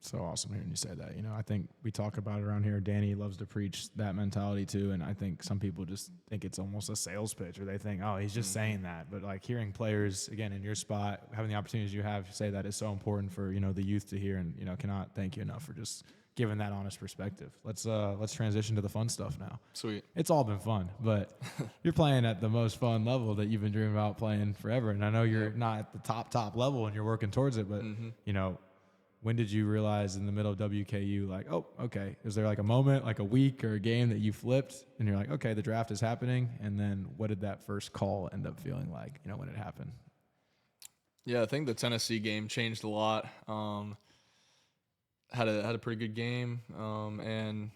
So awesome hearing you say that. I think we talk about it around here. Danny loves to preach that mentality too, and I think some people just think it's almost a sales pitch, or they think, oh, he's just saying that. But like hearing players, again, in your spot, having the opportunities you have say that is so important for, the youth to hear, and, cannot thank you enough for just giving that honest perspective. Let's transition to the fun stuff now. Sweet. It's all been fun, but you're playing at the most fun level that you've been dreaming about playing forever. And I know you're not at the top level and you're working towards it, but, when did you realize in the middle of WKU, like, oh, okay, is there like a moment, like a week or a game that you flipped and you're like, okay, the draft is happening? And then what did that first call end up feeling like, when it happened? Yeah, I think the Tennessee game changed a lot. Had a pretty good game. And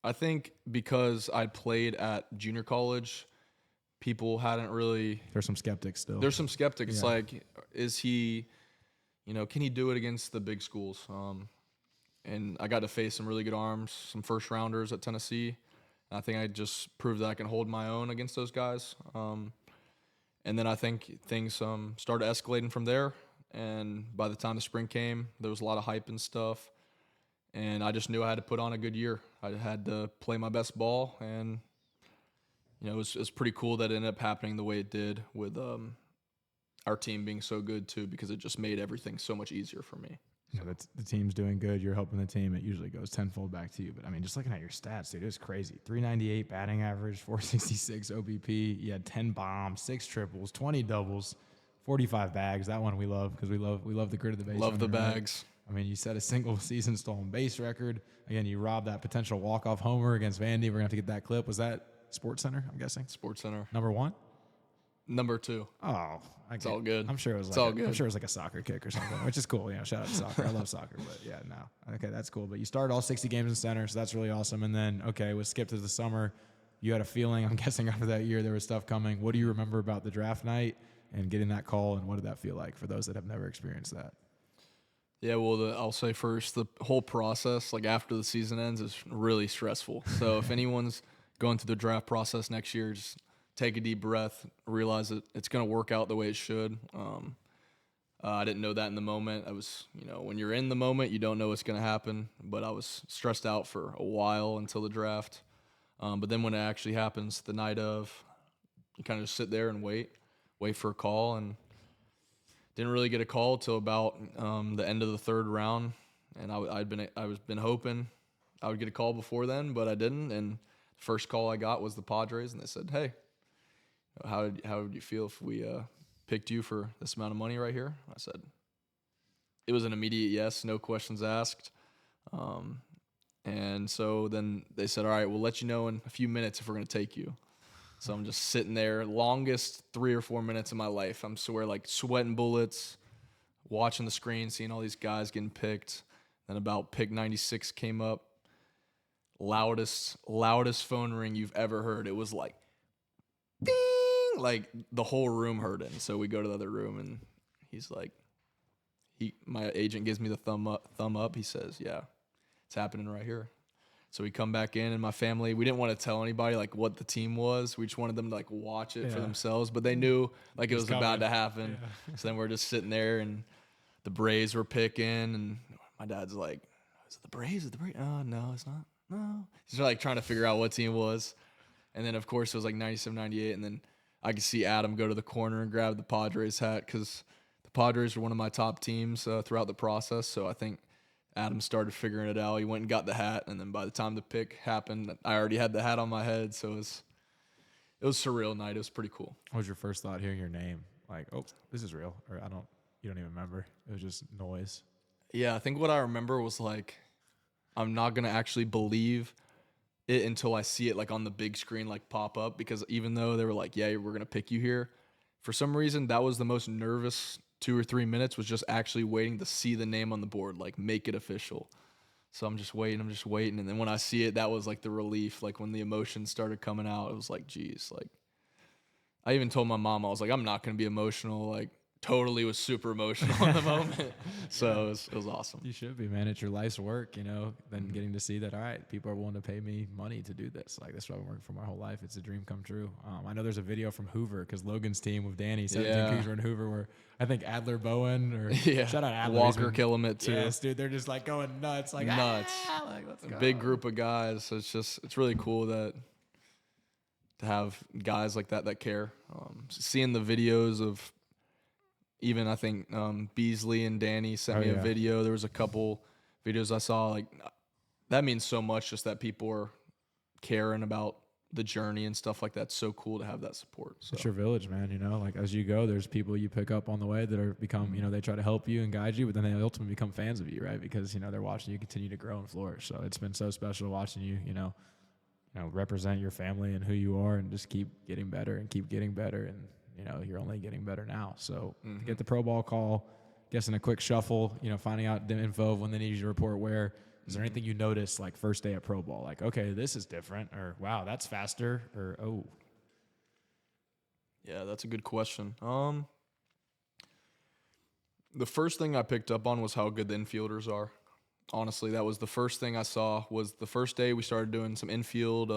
I think because I played at junior college, people hadn't really... There's some skeptics still. There's some skeptics. Yeah. Like, is he... can he do it against the big schools? And I got to face some really good arms, some first-rounders at Tennessee. And I think I just proved that I can hold my own against those guys. And then I think things started escalating from there. And by the time the spring came, there was a lot of hype and stuff. And I just knew I had to put on a good year. I had to play my best ball. And, it was pretty cool that it ended up happening the way it did with our team being so good too, because it just made everything so much easier for me. The team's doing good. You're helping the team. It usually goes tenfold back to you. But I mean, just looking at your stats, dude, it was crazy. 398 batting average, 466 OBP. You had 10 bombs, 6 triples, 20 doubles, 45 bags. That one we love because we love the grit of the base. Love the bags. I mean, you set a single season stolen base record. Again, you robbed that potential walk-off homer against Vandy. We're gonna have to get that clip. Was that SportsCenter? I'm guessing. SportsCenter. Number 1. Number 2. Oh, it's all good. I'm sure it was all good. I'm sure it was like a soccer kick or something, which is cool. Shout out to soccer. I love soccer, but yeah, no. Okay, that's cool. But you started all 60 games in center, so that's really awesome. And then, okay, was skipped to the summer. You had a feeling, I'm guessing after that year, there was stuff coming. What do you remember about the draft night and getting that call, and what did that feel like for those that have never experienced that? Yeah, well, I'll say first, the whole process, like after the season ends, is really stressful. So if anyone's going through the draft process next year, just take a deep breath, realize that it's going to work out the way it should. I didn't know that in the moment. I was, when you're in the moment, you don't know what's going to happen. But I was stressed out for a while until the draft. But then when it actually happens, the night of, you kind of just sit there and wait for a call. And didn't really get a call till about the end of the third round. And I was been hoping I would get a call before then, but I didn't. And the first call I got was the Padres, and they said, "Hey, how would you feel if we picked you for this amount of money right here?" I said, it was an immediate yes, no questions asked. And so then they said, all right, we'll let you know in a few minutes if we're going to take you. So I'm just sitting there, longest 3 or 4 minutes of my life. I'm swear like sweating bullets, watching the screen, seeing all these guys getting picked. Then about pick 96 came up. Loudest phone ring you've ever heard. It was like, ding! Like the whole room heard it. And so we go to the other room and he's like, my agent gives me the thumb up. He says, yeah, it's happening right here. So we come back in, and my family, we didn't want to tell anybody like what the team was. We just wanted them to like watch it for themselves, but they knew like it was about to happen. Yeah. So then we're just sitting there, and the Braves were picking, and my dad's like, "Is it the Braves? Is it the Braves? Oh no, it's not. No." He's like trying to figure out what team it was, and then of course it was like 97, 98, and then I could see Adam go to the corner and grab the Padres hat because the Padres were one of my top teams throughout the process. So I think Adam started figuring it out. He went and got the hat, and then by the time the pick happened, I already had the hat on my head. So it was a surreal night. It was pretty cool. What was your first thought hearing your name? Like, oh, this is real, or you don't even remember. It was just noise. Yeah, I think what I remember was like, I'm not gonna actually believe it until I see it like on the big screen like pop up, because even though they were like, yeah, we're gonna pick you here, for some reason that was the most nervous 2 or 3 minutes, was just actually waiting to see the name on the board, like make it official. So I'm just waiting. And then when I see it, that was like the relief. Like when the emotions started coming out, it was like, geez, like I even told my mom, I was like, I'm not going to be emotional. Like totally was super emotional in the moment. So it was awesome. You should be, man. It's your life's work, then getting to see that, all right, people are willing to pay me money to do this. Like, that's what I've been working for my whole life. It's a dream come true. I know there's a video from Hoover, because Logan's team with Danny, 17 Cougs were in Hoover, where I think Adler Bowen, or shout out Adler. Walker Killamette too. Yes, dude. They're just like going nuts. Like, nuts. Like, let's go. A big group of guys. So it's really cool to have guys like that care. Seeing the videos of, even I think Beasley and Danny sent me a video. There was a couple videos I saw. Like, that means so much, just that people are caring about the journey and stuff like that. It's so cool to have that support. So. It's your village, man. Like as you go, there's people you pick up on the way that are become, they try to help you and guide you, but then they ultimately become fans of you, right? Because, they're watching you continue to grow and flourish. So it's been so special watching you, represent your family and who you are, and just keep getting better and keep getting better. And, you're only getting better now. So to get the pro ball call, guessing a quick shuffle, finding out the info of when they need you to report where. Is there anything you noticed, like, first day at pro ball? Like, okay, this is different, or wow, that's faster, or oh. Yeah, that's a good question. The first thing I picked up on was how good the infielders are. Honestly, that was the first thing I saw. Was the first day we started doing some infield,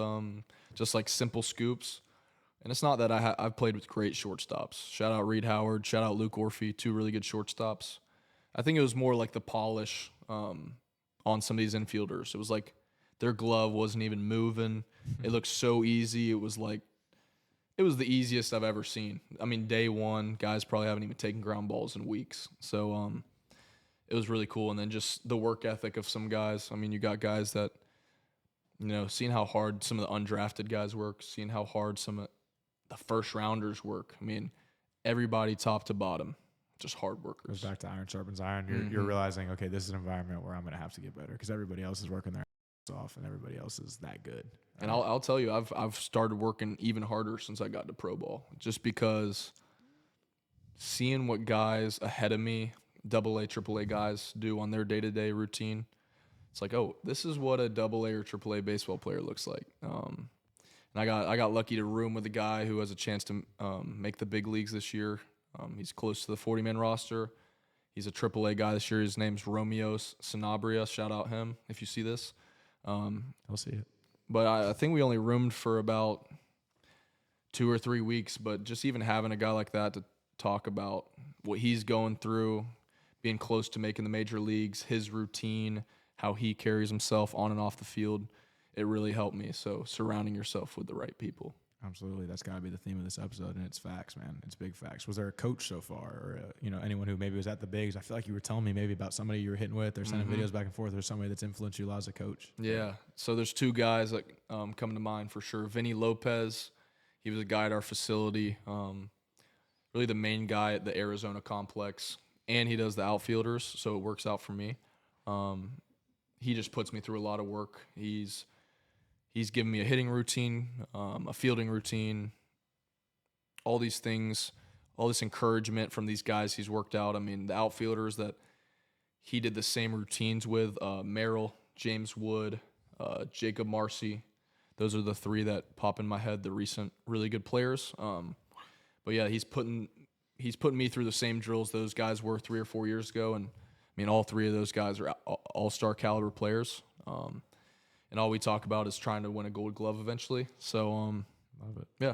just like simple scoops. And it's not that I've played with great shortstops. Shout out Reed Howard. Shout out Luke Orphy. 2 really good shortstops. I think it was more like the polish on some of these infielders. It was like their glove wasn't even moving. It looked so easy. It was the easiest I've ever seen. I mean, day one, guys probably haven't even taken ground balls in weeks. So it was really cool. And then just the work ethic of some guys. I mean, you got guys that, seeing how hard some of the undrafted guys work, seeing how hard some of the first rounders work. I mean, everybody top to bottom, just hard workers. Goes back to iron sharpens iron. You're realizing, okay, this is an environment where I'm going to have to get better, because everybody else is working their ass off and everybody else is that good. And I'll tell you, I've started working even harder since I got to pro ball, just because seeing what guys ahead of me, AA, AAA guys do on their day-to-day routine. It's like, oh, this is what a AA or AAA baseball player looks like. And I got lucky to room with a guy who has a chance to make the big leagues this year. He's close to the 40-man roster. He's a AAA guy this year. His name's Romeo Sanabria. Shout out him if you see this. I'll see it. But I think we only roomed for about 2 or 3 weeks. But just even having a guy like that to talk about what he's going through, being close to making the major leagues, his routine, how he carries himself on and off the field, it really helped me. So surrounding yourself with the right people. Absolutely. That's got to be the theme of this episode, and it's facts, man. It's big facts. Was there a coach so far, or anyone who maybe was at the bigs? I feel like you were telling me maybe about somebody you were hitting with or sending videos back and forth, or somebody that's influenced you a lot as a coach. Yeah. So there's 2 guys that come to mind for sure. Vinny Lopez, he was a guy at our facility, really the main guy at the Arizona complex. and he does the outfielders, so it works out for me. He just puts me through a lot of work. He's given me a hitting routine, a fielding routine, all these things, all this encouragement from these guys he's worked out. I mean, the outfielders that he did the same routines with, Merrill, James Wood, Jacob Marcy. Those are the three that pop in my head, the recent really good players. But yeah, he's putting me through the same drills those guys were 3 or 4 years ago, and I mean all three of those guys are all-star caliber players. And all we talk about is trying to win a Gold Glove eventually. So Love it. yeah,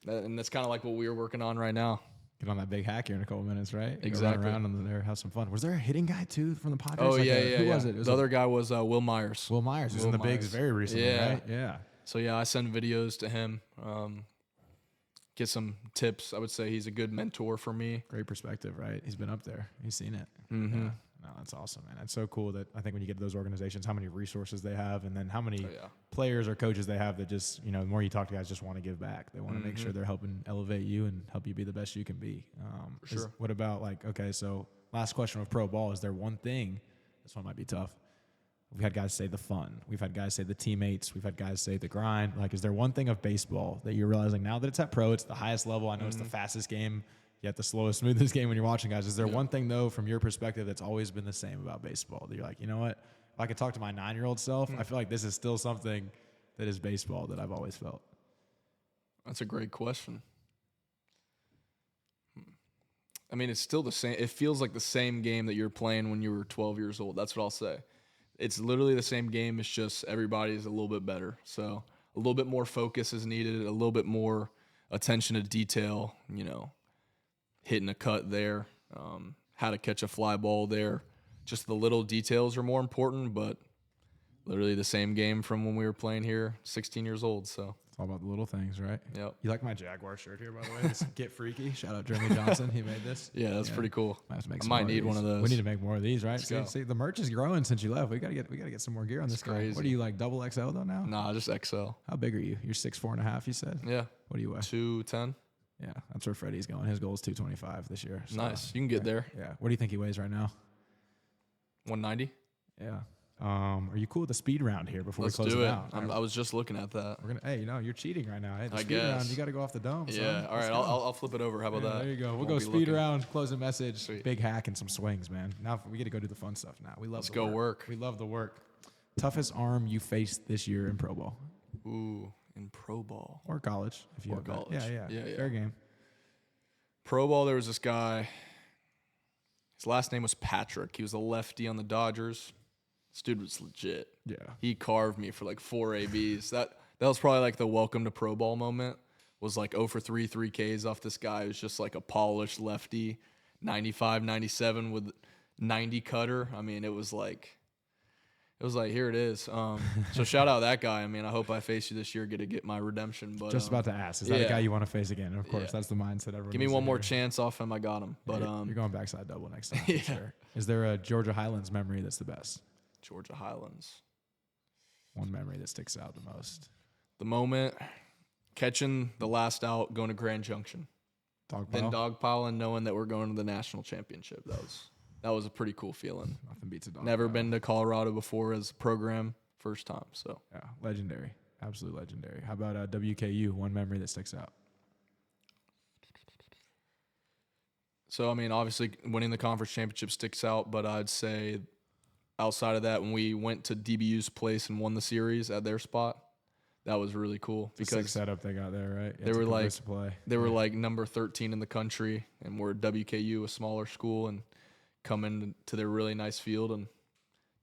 and that's kind of like what we are working on right now. Get on that big hack here in a couple minutes, right? Exactly. Go around and there, have some fun. Was there a hitting guy too from the Padres? Oh, yeah. Who was it? The other guy was Will Myers. Will Myers, who's in the bigs very recently, right? Yeah. So yeah, I send videos to him, get some tips. I would say he's a good mentor for me. Great perspective, right? He's been up there. He's seen it. Mm-hmm. Yeah. No, that's awesome, man. It's so cool that I think when you get to those organizations, how many resources they have, and then how many players or coaches they have that just, the more you talk to guys, just want to give back. They want to make sure they're helping elevate you and help you be the best you can be. For sure. What about so last question of pro ball, is there one thing, this one might be tough. We've had guys say the fun. We've had guys say the teammates. We've had guys say the grind. Like, is there one thing of baseball that you're realizing now that it's at pro, it's the highest level? I know it's the fastest game, yet the slowest, smoothest game when you're watching guys. Is there one thing, though, from your perspective that's always been the same about baseball that you're like, you know what? If I could talk to my 9-year-old self, I feel like this is still something that is baseball that I've always felt. That's a great question. I mean, it's still the same. It feels like the same game that you're playing when you were 12 years old. That's what I'll say. It's literally the same game. It's just everybody's a little bit better. So a little bit more focus is needed, a little bit more attention to detail, hitting a cut there, how to catch a fly ball there. Just the little details are more important, but literally the same game from when we were playing here, 16 years old. So it's all about the little things, right? Yep. You like my Jaguar shirt here, by the way? This Get Freaky. Shout out Jeremy Johnson. He made this. Yeah, that's pretty cool. I might need one of those. We need to make more of these, right? Let's See, the merch is growing since you left. We gotta get some more gear on this guy. crazy. What are you, like double XL though now? Nah, just XL. How big are you? You're 6'4.5", you said? Yeah. What do you weigh? 210. Yeah, that's where Freddy's going. His goal is 225 this year. So, Nice. You can get there. Yeah. What do you think he weighs right now? 190. Yeah. Are you cool with the speed round here before Let's we close do it it. out? I was just looking at that. We're gonna. Hey, you're cheating right now. Hey, the I speed round, guess. you got to go off the dome. Yeah. Son. All right. I'll flip it over. How about that? There you go. We'll Won't go be speed looking. round, closing message, Sweet. big hack, and some swings, man. Now we get to go do the fun stuff. Now we love. Let's the go work. We love the work. Toughest arm you faced this year in pro ball Ooh, in pro ball. or college, if you Or have that. college. Yeah. Fair game. Pro ball, there was this guy. His last name was Patrick. He was a lefty on the Dodgers. This dude was legit. Yeah. He carved me for like 4 ABs. That was probably like the welcome to pro ball moment. Was like 0 for 3 Ks off this guy who's just like a polished lefty, 95, 97 with 90 cutter. I mean, it was like here it is. So shout out that guy. I mean, I hope I face you this year, get my redemption. But Just about to ask, is that a guy you want to face again? And of course, that's the mindset everyone. Give me needs one to more hear. chance off him. I got him. But You're going backside double next time. Yeah. For sure. Is there a Georgia Highlands memory that's the best? Georgia Highlands. One memory that sticks out the most. The moment catching the last out, going to Grand Junction, Dog then pile? dogpiling, knowing that we're going to the national championship. That was a pretty cool feeling. Nothing beats a dog Never pile. been to Colorado before as a program, first time. So Yeah, legendary. Absolutely legendary. How about WKU? One memory that sticks out. I mean, obviously winning the conference championship sticks out, but I'd say outside of that, when we went to DBU's place and won the series at their spot, that was really cool It's a sick setup they got there, right? They were like play. they were like number 13 in the country, and we're WKU, a smaller school, and come into their really nice field and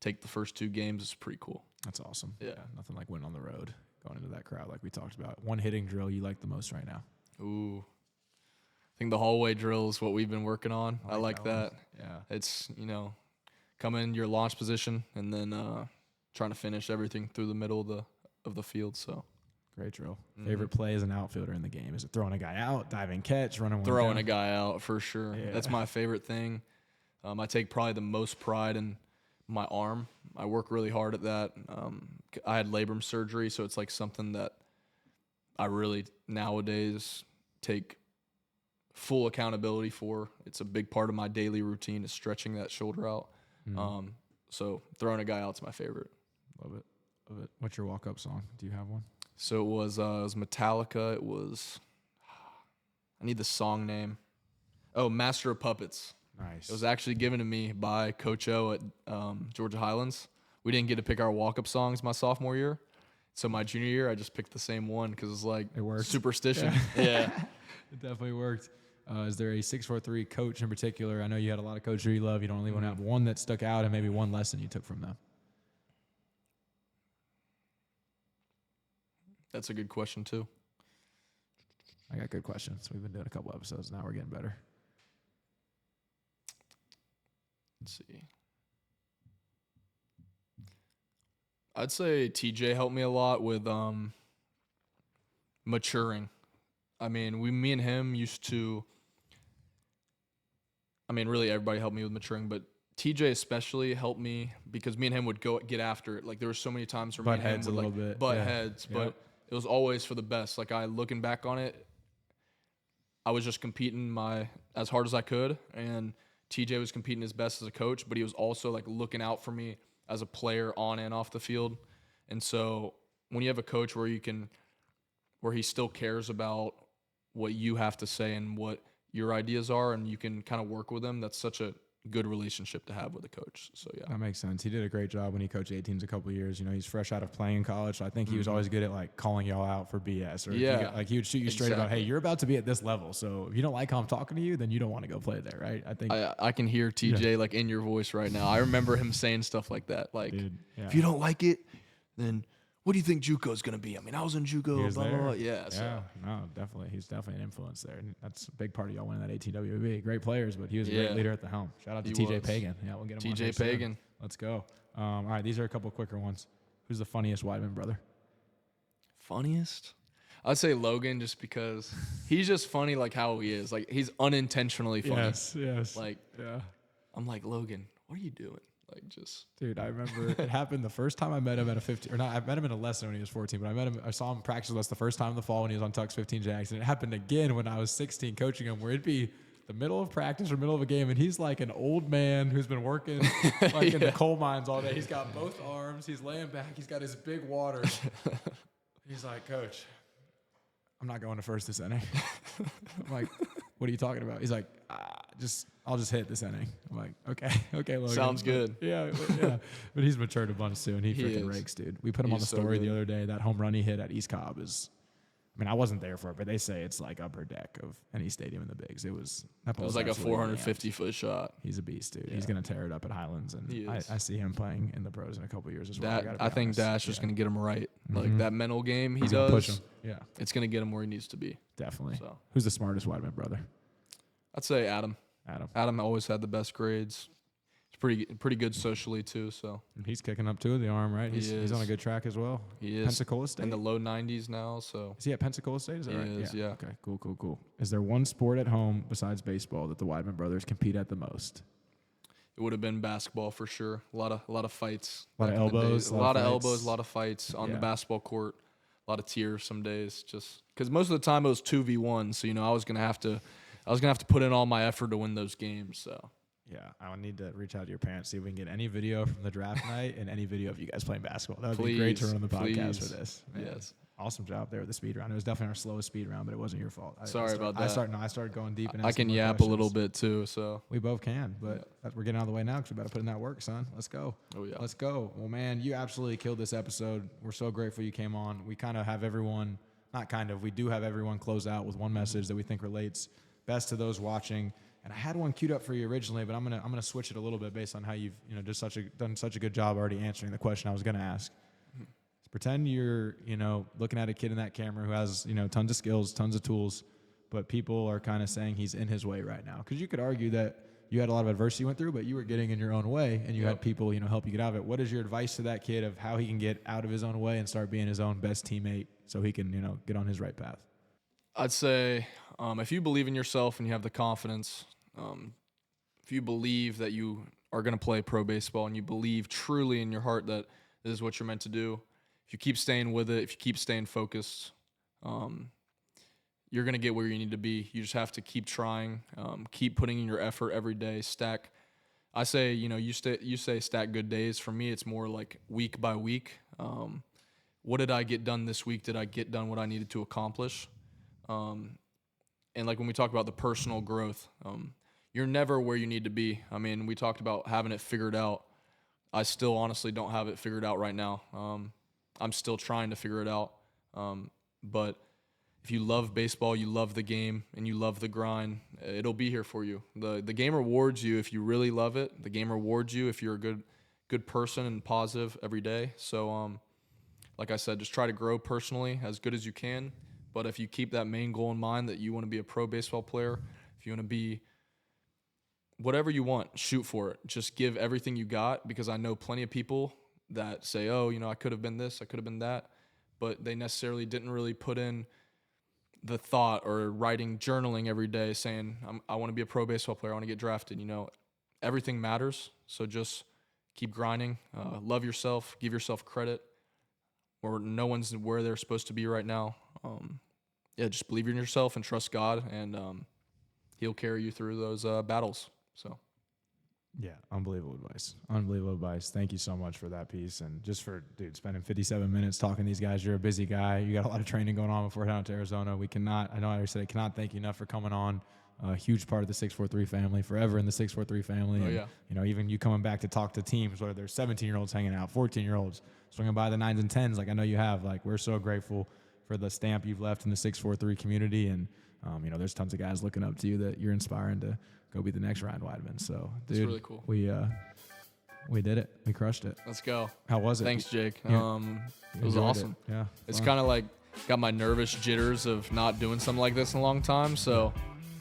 take the first 2 games is pretty cool. That's awesome. Yeah. Nothing like winning on the road, going into that crowd like we talked about. One hitting drill you like the most right now? Ooh. I think the hallway drill is what we've been working on. I like that. Yeah. It's, come in your launch position and then trying to finish everything through the middle of the field. So Great drill. Favorite play as an outfielder in the game? Is it throwing a guy out, diving catch, running one throwing down? a guy out for sure. Yeah. That's my favorite thing. I take probably the most pride in my arm. I work really hard at that. I had labrum surgery, so it's like something that I really nowadays take full accountability for. It's a big part of my daily routine is stretching that shoulder out. So throwing a guy out's my favorite. Love it. Love it. What's your walk-up song? Do you have one? So it was Metallica. It was, I need the song name. Oh, Master of Puppets. Nice. It was actually given to me by Coach O at Georgia Highlands. We didn't get to pick our walk-up songs my sophomore year. So my junior year, I just picked the same one because it's like it worked. Superstition. Yeah. It definitely worked. Is there a 643 coach in particular? I know you had a lot of coaches you love. You don't only want to have one that stuck out and maybe one lesson you took from them. That's a good question, too. I got good questions. We've been doing a couple episodes. Now we're getting better. Let's see. I'd say TJ helped me a lot with maturing. I mean, me and him used to, I mean, really everybody helped me with maturing, but TJ especially helped me because me and him would go get after it. Like there were so many times where Butt me and him heads would a little like bit. butt Yeah. heads, Yep. but it was always for the best. Like looking back on it, I was just competing as hard as I could, and TJ was competing his best as a coach, but he was also like looking out for me as a player on and off the field. And so when you have a coach where he still cares about what you have to say and what your ideas are, and you can kind of work with them, that's such a good relationship to have with a coach. So yeah, that makes sense. He did a great job when he coached 18s a couple of years. You know, he's fresh out of playing in college, so I think he was always good at like calling y'all out for BS. Or he would shoot you straight about, hey, you're about to be at this level, so if you don't like how I'm talking to you, then you don't want to go play there, right? I think I can hear TJ like in your voice right now. I remember him saying stuff like that, like, Dude, yeah. if you don't like it, then what do you think Juco's gonna be? I mean, I was in Juco, blah, blah, blah. Yeah, so. No, definitely. He's definitely an influence there. And that's a big part of y'all winning that ATWB. Great players, but he was a great leader at the helm. Shout out to TJ Pagan. Yeah, we'll get him on here TJ soon. Pagan. Let's go. All right, these are a couple quicker ones. Who's the funniest Wideman brother? Funniest? I'd say Logan, just because he's just funny like how he is. Like he's unintentionally funny. Yes. Like Yeah. I'm like, Logan, what are you doing? Like just Dude, I remember it happened the first time I met him at a 15, or not, I met him in a lesson when he was 14, but I saw him practice with us the first time in the fall when he was on Tux 15 Jacks, and it happened again when I was 16 coaching him, where it'd be the middle of practice or middle of a game, and he's like an old man who's been working like in the coal mines all day. He's got both arms, he's laying back, he's got his big water. He's like, Coach, I'm not going to first this inning. I'm like, what are you talking about? He's like, I'll just hit this inning. I'm like, okay, Logan. Sounds good. Yeah. But he's matured a bunch too, and he freaking rakes, dude. We put him on the story the other day. That home run he hit at East Cobb is, I mean, I wasn't there for it, but they say it's like upper deck of any stadium in the bigs. It was like a 450-foot shot. He's a beast, dude. Yeah. He's gonna tear it up at Highlands, and I see him playing in the pros in a couple years as well. I think Dash is gonna get him right. Like that mental game he does. Push him. Yeah, it's gonna get him where he needs to be. Definitely. So. Who's the smartest Wideman brother? I'd say Adam. Adam always had the best grades. He's pretty good socially too. So he's kicking up too the arm, right? He's on a good track as well. He is. Pensacola State in the low 90s now. So is he at Pensacola State? Is that right? He is, yeah. Okay, cool. Is there one sport at home besides baseball that the Wideman brothers compete at the most? It would have been basketball for sure. A lot of fights. A lot of elbows. A lot of elbows. A lot of fights on the basketball court. A lot of tears some days, just because most of the time it was 2v1. So I was gonna have to put in all my effort to win those games. So. Yeah, I would need to reach out to your parents, see if we can get any video from the draft night and any video of you guys playing basketball. That would be great to run on the podcast for this. Man, yes. Awesome job there with the speed round. It was definitely our slowest speed round, but it wasn't your fault. Sorry about that. I started going deep. And I can yap a little bit too, so. We both can, but we're getting out of the way now because we better put in that work, son. Let's go. Oh, yeah. Let's go. Well, man, you absolutely killed this episode. We're so grateful you came on. We kind of have everyone, we do have everyone close out with one message that we think relates best to those watching. And I had one queued up for you originally, but I'm gonna switch it a little bit based on how you've done such a good job already answering the question I was gonna ask. Pretend you're looking at a kid in that camera who has tons of skills, tons of tools, but people are kind of saying he's in his way right now. Because you could argue that you had a lot of adversity you went through, but you were getting in your own way, and you had people help you get out of it. What is your advice to that kid of how he can get out of his own way and start being his own best teammate so he can get on his right path? I'd say if you believe in yourself and you have the confidence. If you believe that you are going to play pro baseball and you believe truly in your heart that this is what you're meant to do, if you keep staying with it, if you keep staying focused, you're you're going to get where you need to be. You just have to keep trying, keep putting in your effort every day, stack. I say, you say stack good days. For me, it's more like week by week. What did I get done this week? Did I get done what I needed to accomplish? And like when we talk about the personal growth, you're never where you need to be. I mean, we talked about having it figured out. I still honestly don't have it figured out right now. I'm still trying to figure it out. But if you love baseball, you love the game, and you love the grind, it'll be here for you. The game rewards you if you really love it. The game rewards you if you're a good person and positive every day. So, like I said, just try to grow personally as good as you can. But if you keep that main goal in mind that you want to be a pro baseball player, if you want to be whatever you want, shoot for it. Just give everything you got, because I know plenty of people that say, oh, I could have been this, I could have been that, but they necessarily didn't really put in the thought or journaling every day saying, I want to be a pro baseball player, I want to get drafted. Everything matters. So just keep grinding, love yourself, give yourself credit, or no one's where they're supposed to be right now. Just believe in yourself and trust God, and He'll carry you through those battles. So. Yeah, unbelievable advice. Unbelievable advice. Thank you so much for that piece. And just for, spending 57 minutes talking to these guys. You're a busy guy. You got a lot of training going on before heading out to Arizona. I know I already said I cannot thank you enough for coming on. A huge part of the 643 family, forever in the 643 family. Oh, and, yeah. Even you coming back to talk to teams, whether there's 17-year-olds hanging out, 14-year-olds, swinging by the 9s and 10s, like I know you have. Like, we're so grateful for the stamp you've left in the 643 community. And, there's tons of guys looking up to you that you're inspiring to go be the next Ryan Wideman. So, dude, it's really cool. We did it. We crushed it. Let's go. How was it? Thanks, Jake. Yeah. It was awesome. Yeah. It's kind of like got my nervous jitters of not doing something like this in a long time. So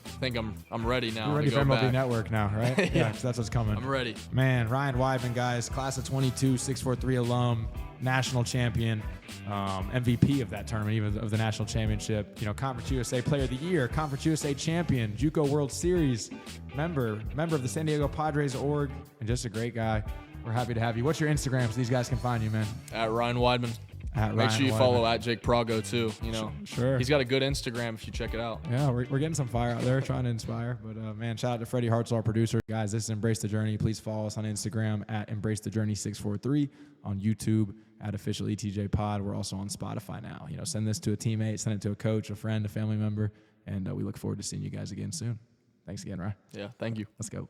I think I'm ready now. You're ready to for go MLB back. Network now, right? Yeah. 'Cause that's what's coming. I'm ready. Man, Ryan Wideman, guys, class of 22, 643 alum, national champion, MVP of that tournament, even of the national championship. Conference USA Player of the Year, Conference USA champion, Juco World Series member of the San Diego Padres org, and just a great guy. We're happy to have you. What's your Instagram so these guys can find you, man? At Ryan Wideman. Make sure you follow at Jake Pralgo too. Sure. He's got a good Instagram if you check it out. Yeah, we're getting some fire out there, trying to inspire. But man, shout out to Freddy, Hartzell, our producer. Guys, this is Embrace the Journey. Please follow us on Instagram at EmbraceTheJourney643, on YouTube at Official ETJ Pod. We're also on Spotify now. Send this to a teammate, send it to a coach, a friend, a family member, and we look forward to seeing you guys again soon. Thanks again, Ryan. Yeah, thank you. Let's go.